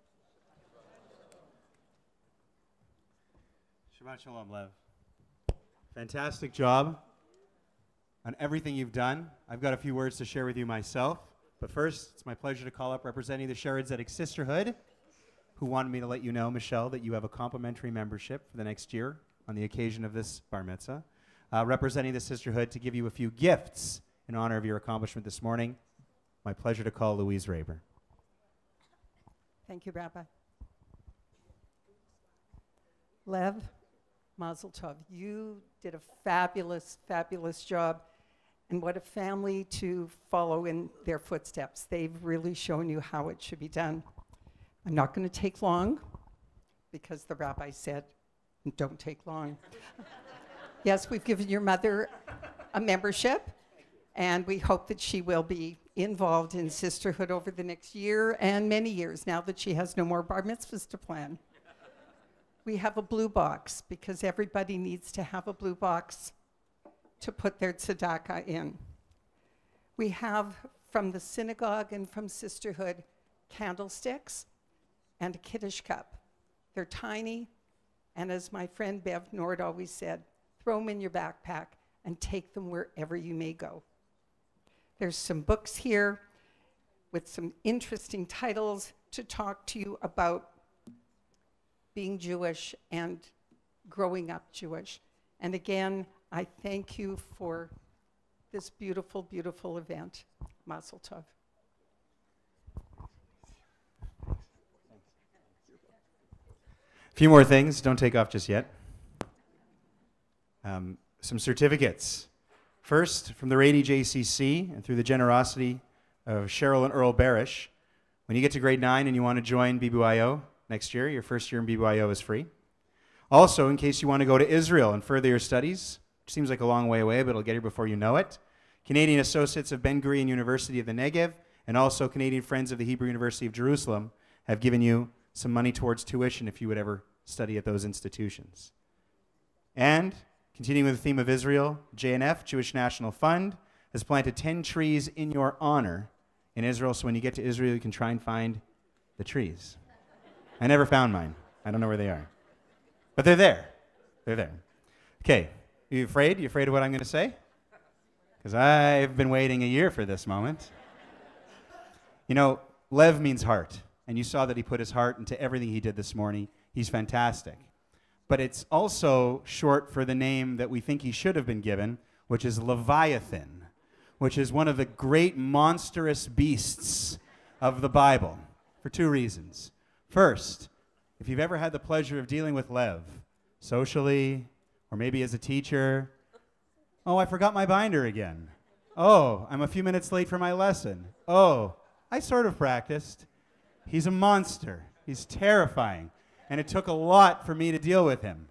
Shabbat Shalom, Lev. Fantastic job on everything you've done. I've got a few words to share with you myself. But first, it's my pleasure to call up representing the Sheretz Tzedek Sisterhood, who wanted me to let you know, Michelle, that you have a complimentary membership for the next year on the occasion of this Bar Mitzvah. Representing the Sisterhood to give you a few gifts in honor of your accomplishment this morning. My pleasure to call Louise Raber. Thank you, Rabbi. Lev, Mazel Tov. You did a fabulous, fabulous job. And what a family to follow in their footsteps. They've really shown you how it should be done. I'm not going to take long because the rabbi said, don't take long. Yes, we've given your mother a membership, and we hope that she will be involved in sisterhood over the next year and many years now that she has no more bar mitzvahs to plan. We have a blue box because everybody needs to have a blue box to put their tzedakah in. We have from the synagogue and from sisterhood candlesticks and a kiddush cup. They're tiny, and as my friend Bev Nord always said, throw them in your backpack and take them wherever you may go. There's some books here with some interesting titles to talk to you about being Jewish and growing up Jewish. And again, I thank you for this beautiful, beautiful event. Mazel Tov. A few more things. Don't take off just yet. Some certificates. First, from the Rady JCC and through the generosity of Cheryl and Earl Barish, when you get to grade 9 and you want to join BBYO next year, your first year in BBYO is free. Also, in case you want to go to Israel and further your studies, which seems like a long way away, but it'll get here before you know it, Canadian Associates of Ben Gurion University of the Negev and also Canadian Friends of the Hebrew University of Jerusalem have given you some money towards tuition if you would ever study at those institutions. And continuing with the theme of Israel, JNF, Jewish National Fund, has planted 10 trees in your honor in Israel, so when you get to Israel, you can try and find the trees. I never found mine. I don't know where they are. But they're there. They're there. Okay, are you afraid? You afraid of what I'm going to say? Because I've been waiting a year for this moment. You know, Lev means heart, and you saw that he put his heart into everything he did this morning. He's fantastic. But it's also short for the name that we think he should have been given, which is Leviathan, which is one of the great monstrous beasts of the Bible, for two reasons. First, if you've ever had the pleasure of dealing with Lev, socially, or maybe as a teacher, oh, I forgot my binder again. Oh, I'm a few minutes late for my lesson. Oh, I sort of practiced. He's a monster. He's terrifying. And it took a lot for me to deal with him.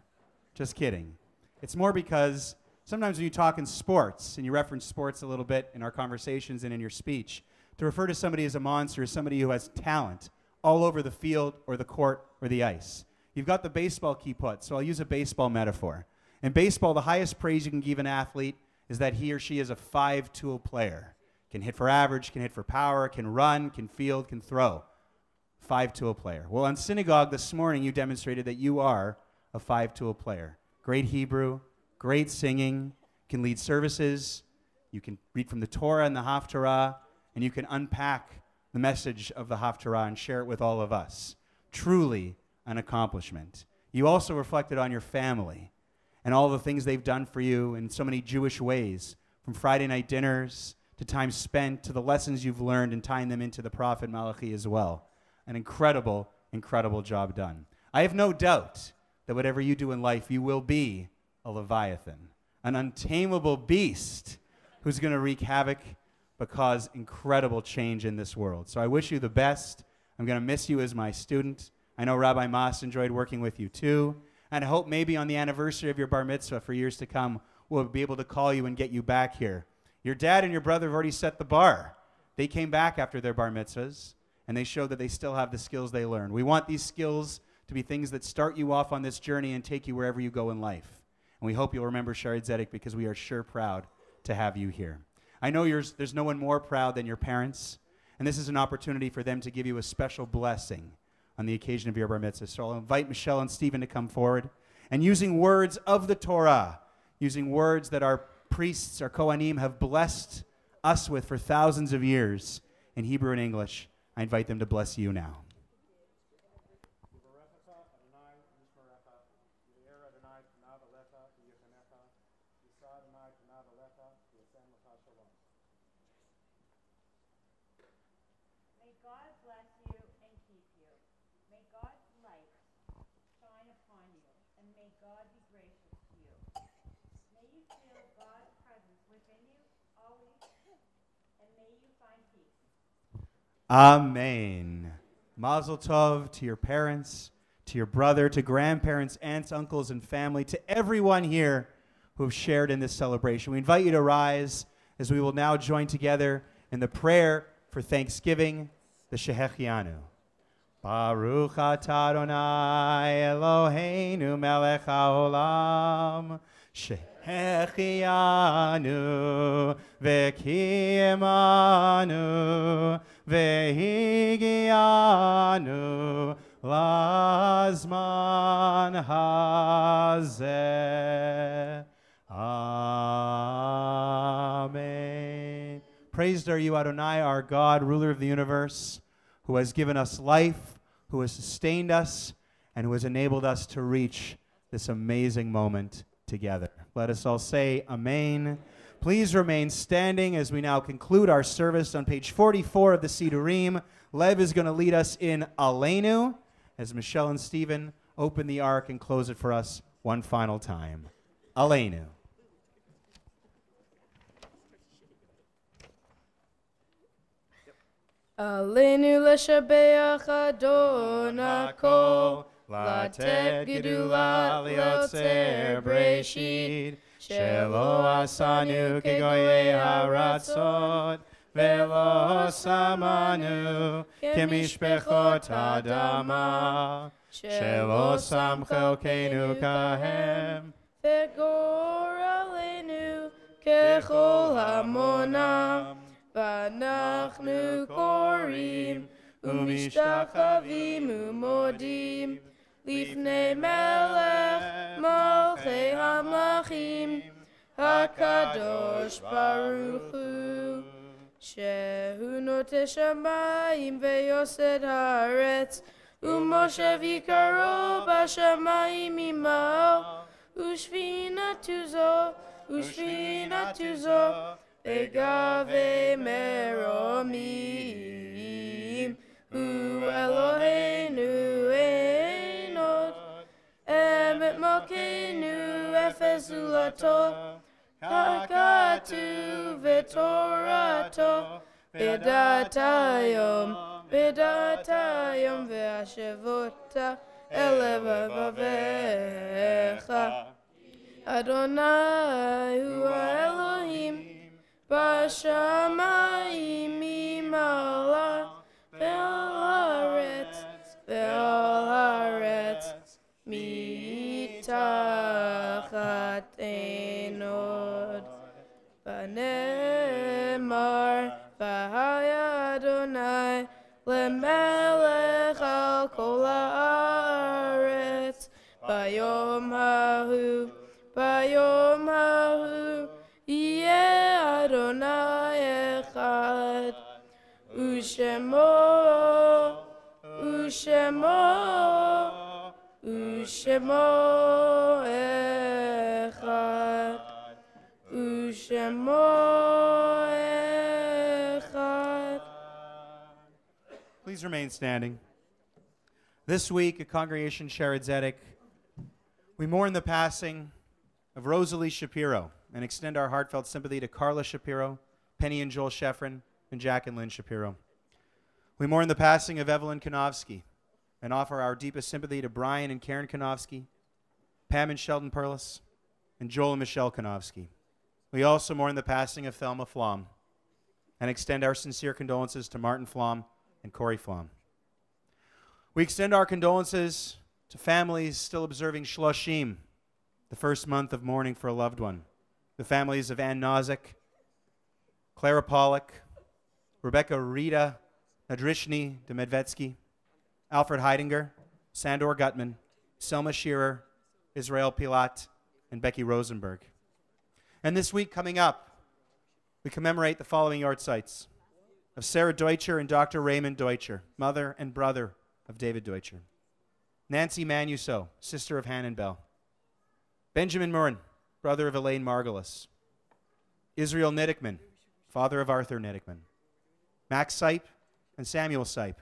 Just kidding. It's more because sometimes when you talk in sports, and you reference sports a little bit in our conversations and in your speech, to refer to somebody as a monster is somebody who has talent all over the field or the court or the ice. You've got the baseball kippot, so I'll use a baseball metaphor. In baseball, the highest praise you can give an athlete is that he or she is a five-tool player. Can hit for average, can hit for power, can run, can field, can throw. Five-tool player. Well, on synagogue this morning, you demonstrated that you are a five-tool player. Great Hebrew, great singing, can lead services, you can read from the Torah and the Haftarah, and you can unpack the message of the Haftarah and share it with all of us. Truly an accomplishment. You also reflected on your family and all the things they've done for you in so many Jewish ways, from Friday night dinners to time spent to the lessons you've learned and tying them into the prophet Malachi as well. An incredible, incredible job done. I have no doubt that whatever you do in life, you will be a Leviathan, an untamable beast who's going to wreak havoc but cause incredible change in this world. So I wish you the best. I'm going to miss you as my student. I know Rabbi Mas enjoyed working with you too. And I hope maybe on the anniversary of your bar mitzvah for years to come, we'll be able to call you and get you back here. Your dad and your brother have already set the bar. They came back after their bar mitzvahs, and they showed that they still have the skills they learned. We want these skills to be things that start you off on this journey and take you wherever you go in life. And we hope you'll remember Sharet Zedek because we are sure proud to have you here. I know there's no one more proud than your parents, and this is an opportunity for them to give you a special blessing on the occasion of your bar mitzvah. So I'll invite Michelle and Stephen to come forward. And using words of the Torah, using words that our priests, our Kohanim, have blessed us with for thousands of years in Hebrew and English, I invite them to bless you now. May God bless you and keep you. May God's light shine upon you, and may God be gracious to you. May you feel God's presence within you always, and may you find peace. Amen. Mazel tov to your parents, to your brother, to grandparents, aunts, uncles, and family, to everyone here who have shared in this celebration. We invite you to rise as we will now join together in the prayer for Thanksgiving, the Shehechianu. Baruch atah Adonai Eloheinu melech haolam Shehechianu v'kiyemanu v'higianu lazman hazeh. Amen. Praised are you, Adonai, our God, ruler of the universe, who has given us life, who has sustained us, and who has enabled us to reach this amazing moment together. Let us all say Amen. Please remain standing as we now conclude our service on page 44 of the Sidurim. Lev is going to lead us in Aleinu as Michelle and Stephen open the ark and close it for us one final time. Aleinu. Aleinu l'shabeach Adon HaKol, latet gedula liotzer breshit, shelo asanu kegoyei haratzot, velo samanu kemishpechot adama, shelo samchelkenu kahem, vegor aleinu kechol hamonam, ואנחנו קוראים ומשתחווים ומודים לפני מלך מלכי המלכים הקדוש ברוך הוא שהוא נוטה שמיים ויוסד הארץ ומושב יקרו בשמיים עמו ושפינתו זו Egave meromim, hu Eloheinu einod, emet malkeinu efezulato, hakatu v'torato, v'datayom ve'ashevota elevavecha. Adonai hu Elohim, Bashamayim imala ve'al haaretz mitachat enod v'nemar v'haya Adonai lemelech al kol haaretz bayom hahu Yeh Adonai Echad, Ushemo Echad, Ushemo Echad. Please remain standing. This week, a congregation Sharet Zedek We mourn the passing of Rosalie Shapiro and extend our heartfelt sympathy to Carla Shapiro, Penny and Joel Sheffrin, and Jack and Lynn Shapiro. We mourn the passing of Evelyn Konofsky and offer our deepest sympathy to Brian and Karen Konofsky, Pam and Sheldon Perlis, and Joel and Michelle Konofsky. We also mourn the passing of Thelma Flom and extend our sincere condolences to Martin Flom and Corey Flom. We extend our condolences to families still observing Shloshim, the first month of mourning for a loved one. The families of Ann Nozick, Clara Pollock, Rebecca Rita Nadrishny Demedvetsky, Alfred Heidinger, Sandor Gutman, Selma Shearer, Israel Pilat, and Becky Rosenberg. And this week coming up, we commemorate the following yahrzeits of Sarah Deutscher and Dr. Raymond Deutscher, mother and brother of David Deutscher. Nancy Manuso, sister of Hannon Bell. Benjamin Murren, brother of Elaine Margulis. Israel Niddickman, father of Arthur Niddickman. Max Sipe and Samuel Sipe,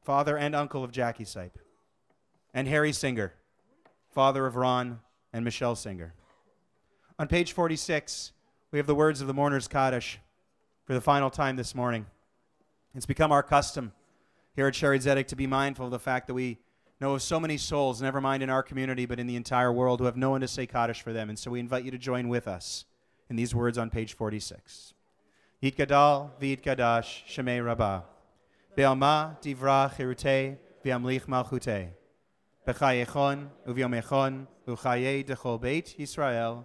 father and uncle of Jackie Sipe. And Harry Singer, father of Ron and Michelle Singer. On page 46, we have the words of the Mourner's Kaddish for the final time this morning. It's become our custom here at Shared Zedek to be mindful of the fact that we know of so many souls, never mind in our community, but in the entire world, who have no one to say Kaddish for them. And so we invite you to join with us in these words on page 46. Yitgadal v'yitgadash Shemei Rabbah. Be'alma divra chirutei v'amlich malchutei. B'chayechon u'v'yomechon u'chayei dechol beit Yisrael.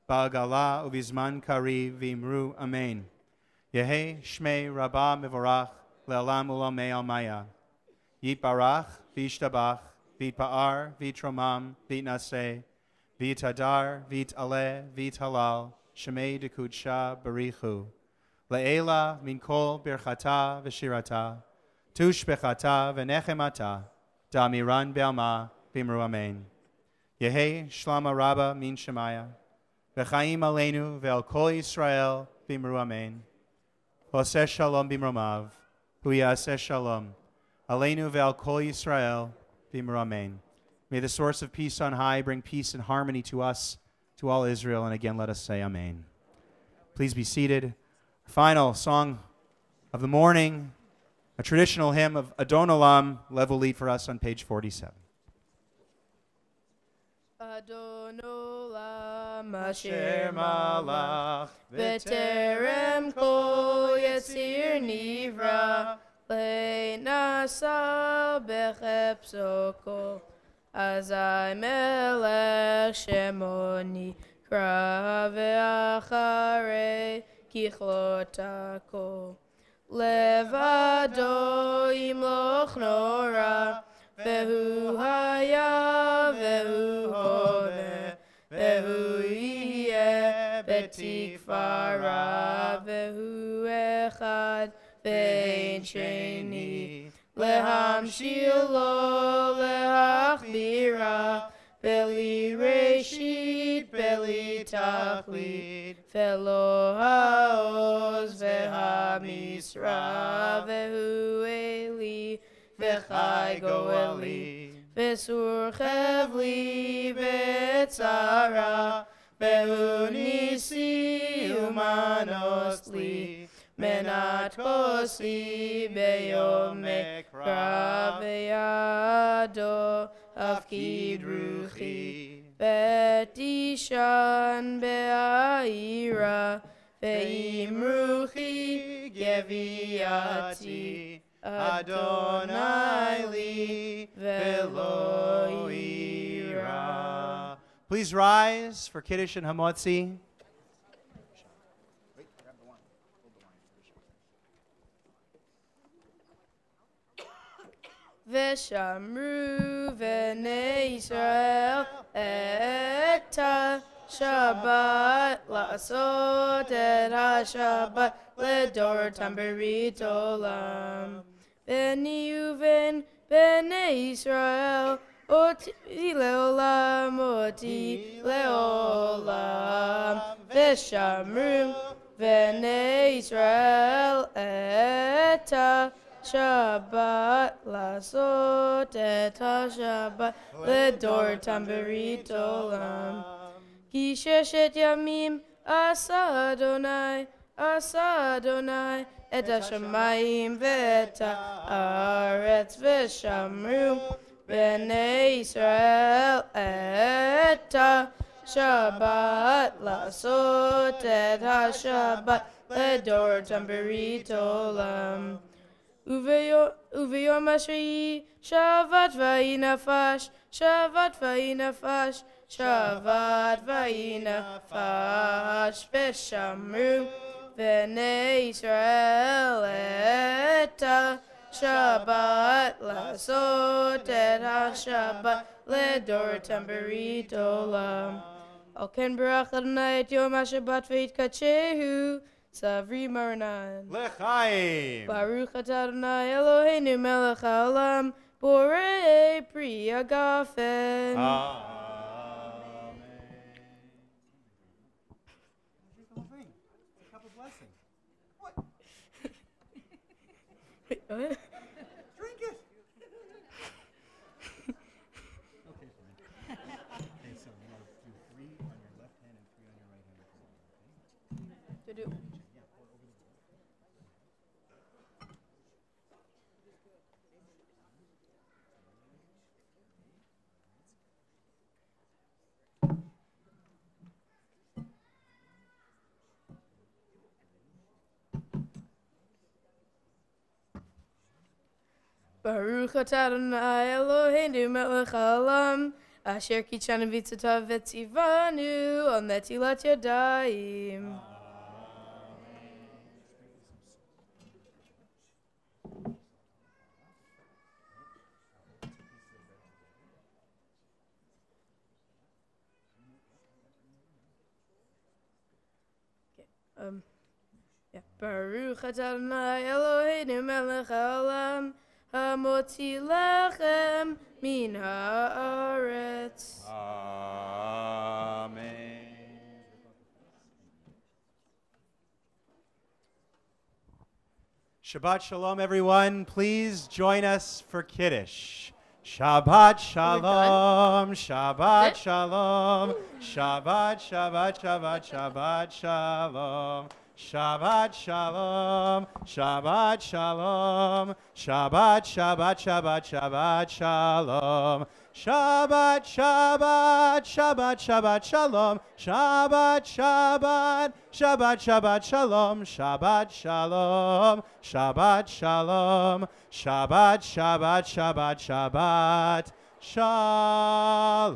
Ba'agala u'vizman kari v'imru amen. Yehe Shmei Rabbah mevorach le'alam u'lamei almaya. Yitbarach v'yishtabach v'yitpa'ar v'yitromam v'yitnaseh v'yitadar v'yitaleh v'yithalal Shemei dekudsha barichu. Le'ela min kol birchata v'shirata tush bechata v'nechemata da'amiran be'alma v'imru amen. Yehe shlama rabba min shemaya v'chaim aleinu ve'al kol Yisrael v'imru amen. Hoseh shalom b'imromav hu'yaseh shalom aleinu ve'al kol Yisrael v'imru amen. May the source of peace on high bring peace and harmony to us, to all Israel, and again let us say amen. Please be seated. Final song of the morning, a traditional hymn of Adon Olam. Lev will lead for us on page 47. Adon Olam asher malach v'terem kol yetzir nivra le'nasa bechepso kol azai melech shemoni kra ve'acharei kichlotako levado imloch nora vehu haya vehu hove vehu yeh betikvara vehu echad ve'en sheni lehamshil lo lehachbira Beli Reshit, Beli Tachlit, Velo Haoz, Veha Misra, Vehu Eli, Vechai Goeli, Vesur Chevli, Vetzara, Vehu Nisi, Umanos Li, Menat Kosi, Beyom Mekra, Veyado, Afkid Ruchi, Betishan Be'aira, Ve'im Ruchi, Geviati, Adonai li, Ve'lo ira. Please rise for Kiddush and Hamotzi. Veshamru v'nei Yisrael et ha-Shabbat la'asot et ha-Shabbat ledorotam berit olam. B'ni uven b'nei Yisrael oti leolam oti leolam. Veshamru v'nei Yisrael et Shabbat לעשות את השבת לדור תמברית עולם. כי ששת ימים עשה אדוני את השמיים ואת הארץ ושמרו בני ישראל את השבת לעשות את השבת לדור תמברית עולם. וביום השביעי שבת ויהי נפש, שבת ויהי נפש, שבת ויהי נפש, ושמרו בני ישראל את השבת לעשות את השבת לדור תמברית עולם. על כן ברך אדוני את יום השבת ויתקדשהו צברי מרנן. לחיים. ברוך אתה אדוני אלוהינו מלך העולם בורא פרי הגפן. Drink it. Okay, fine. Okay, so you want to do 3 on your left hand and 3 on your right hand. Okay? To do. Baruch atah Adonai Eloheinu melech haolam asher kitshanu v'tzatav v'tzivanu al netilat yadayim. Baruch atah Adonai Eloheinu melech haolam המוציא לחם מן הארץ. Amen. Shabbat Shalom, everyone. Please join us for Kiddush. Shabbat Shalom, Shabbat Shalom, Shabbat, Shabbat, Shabbat, Shabbat Shalom. Shabbat Shalom, Shabbat Shalom, Shabbat, Shabbat, Shabbat, Shabbat Shalom. Shabbat, Shabbat, Shabbat, Shabbat Shalom, Shabbat, Shabbat, Shabbat, Shabbat Shalom, Shabbat Shalom, Shabbat Shalom, Shabbat, Shabbat, Shabbat, Shabbat Shalom.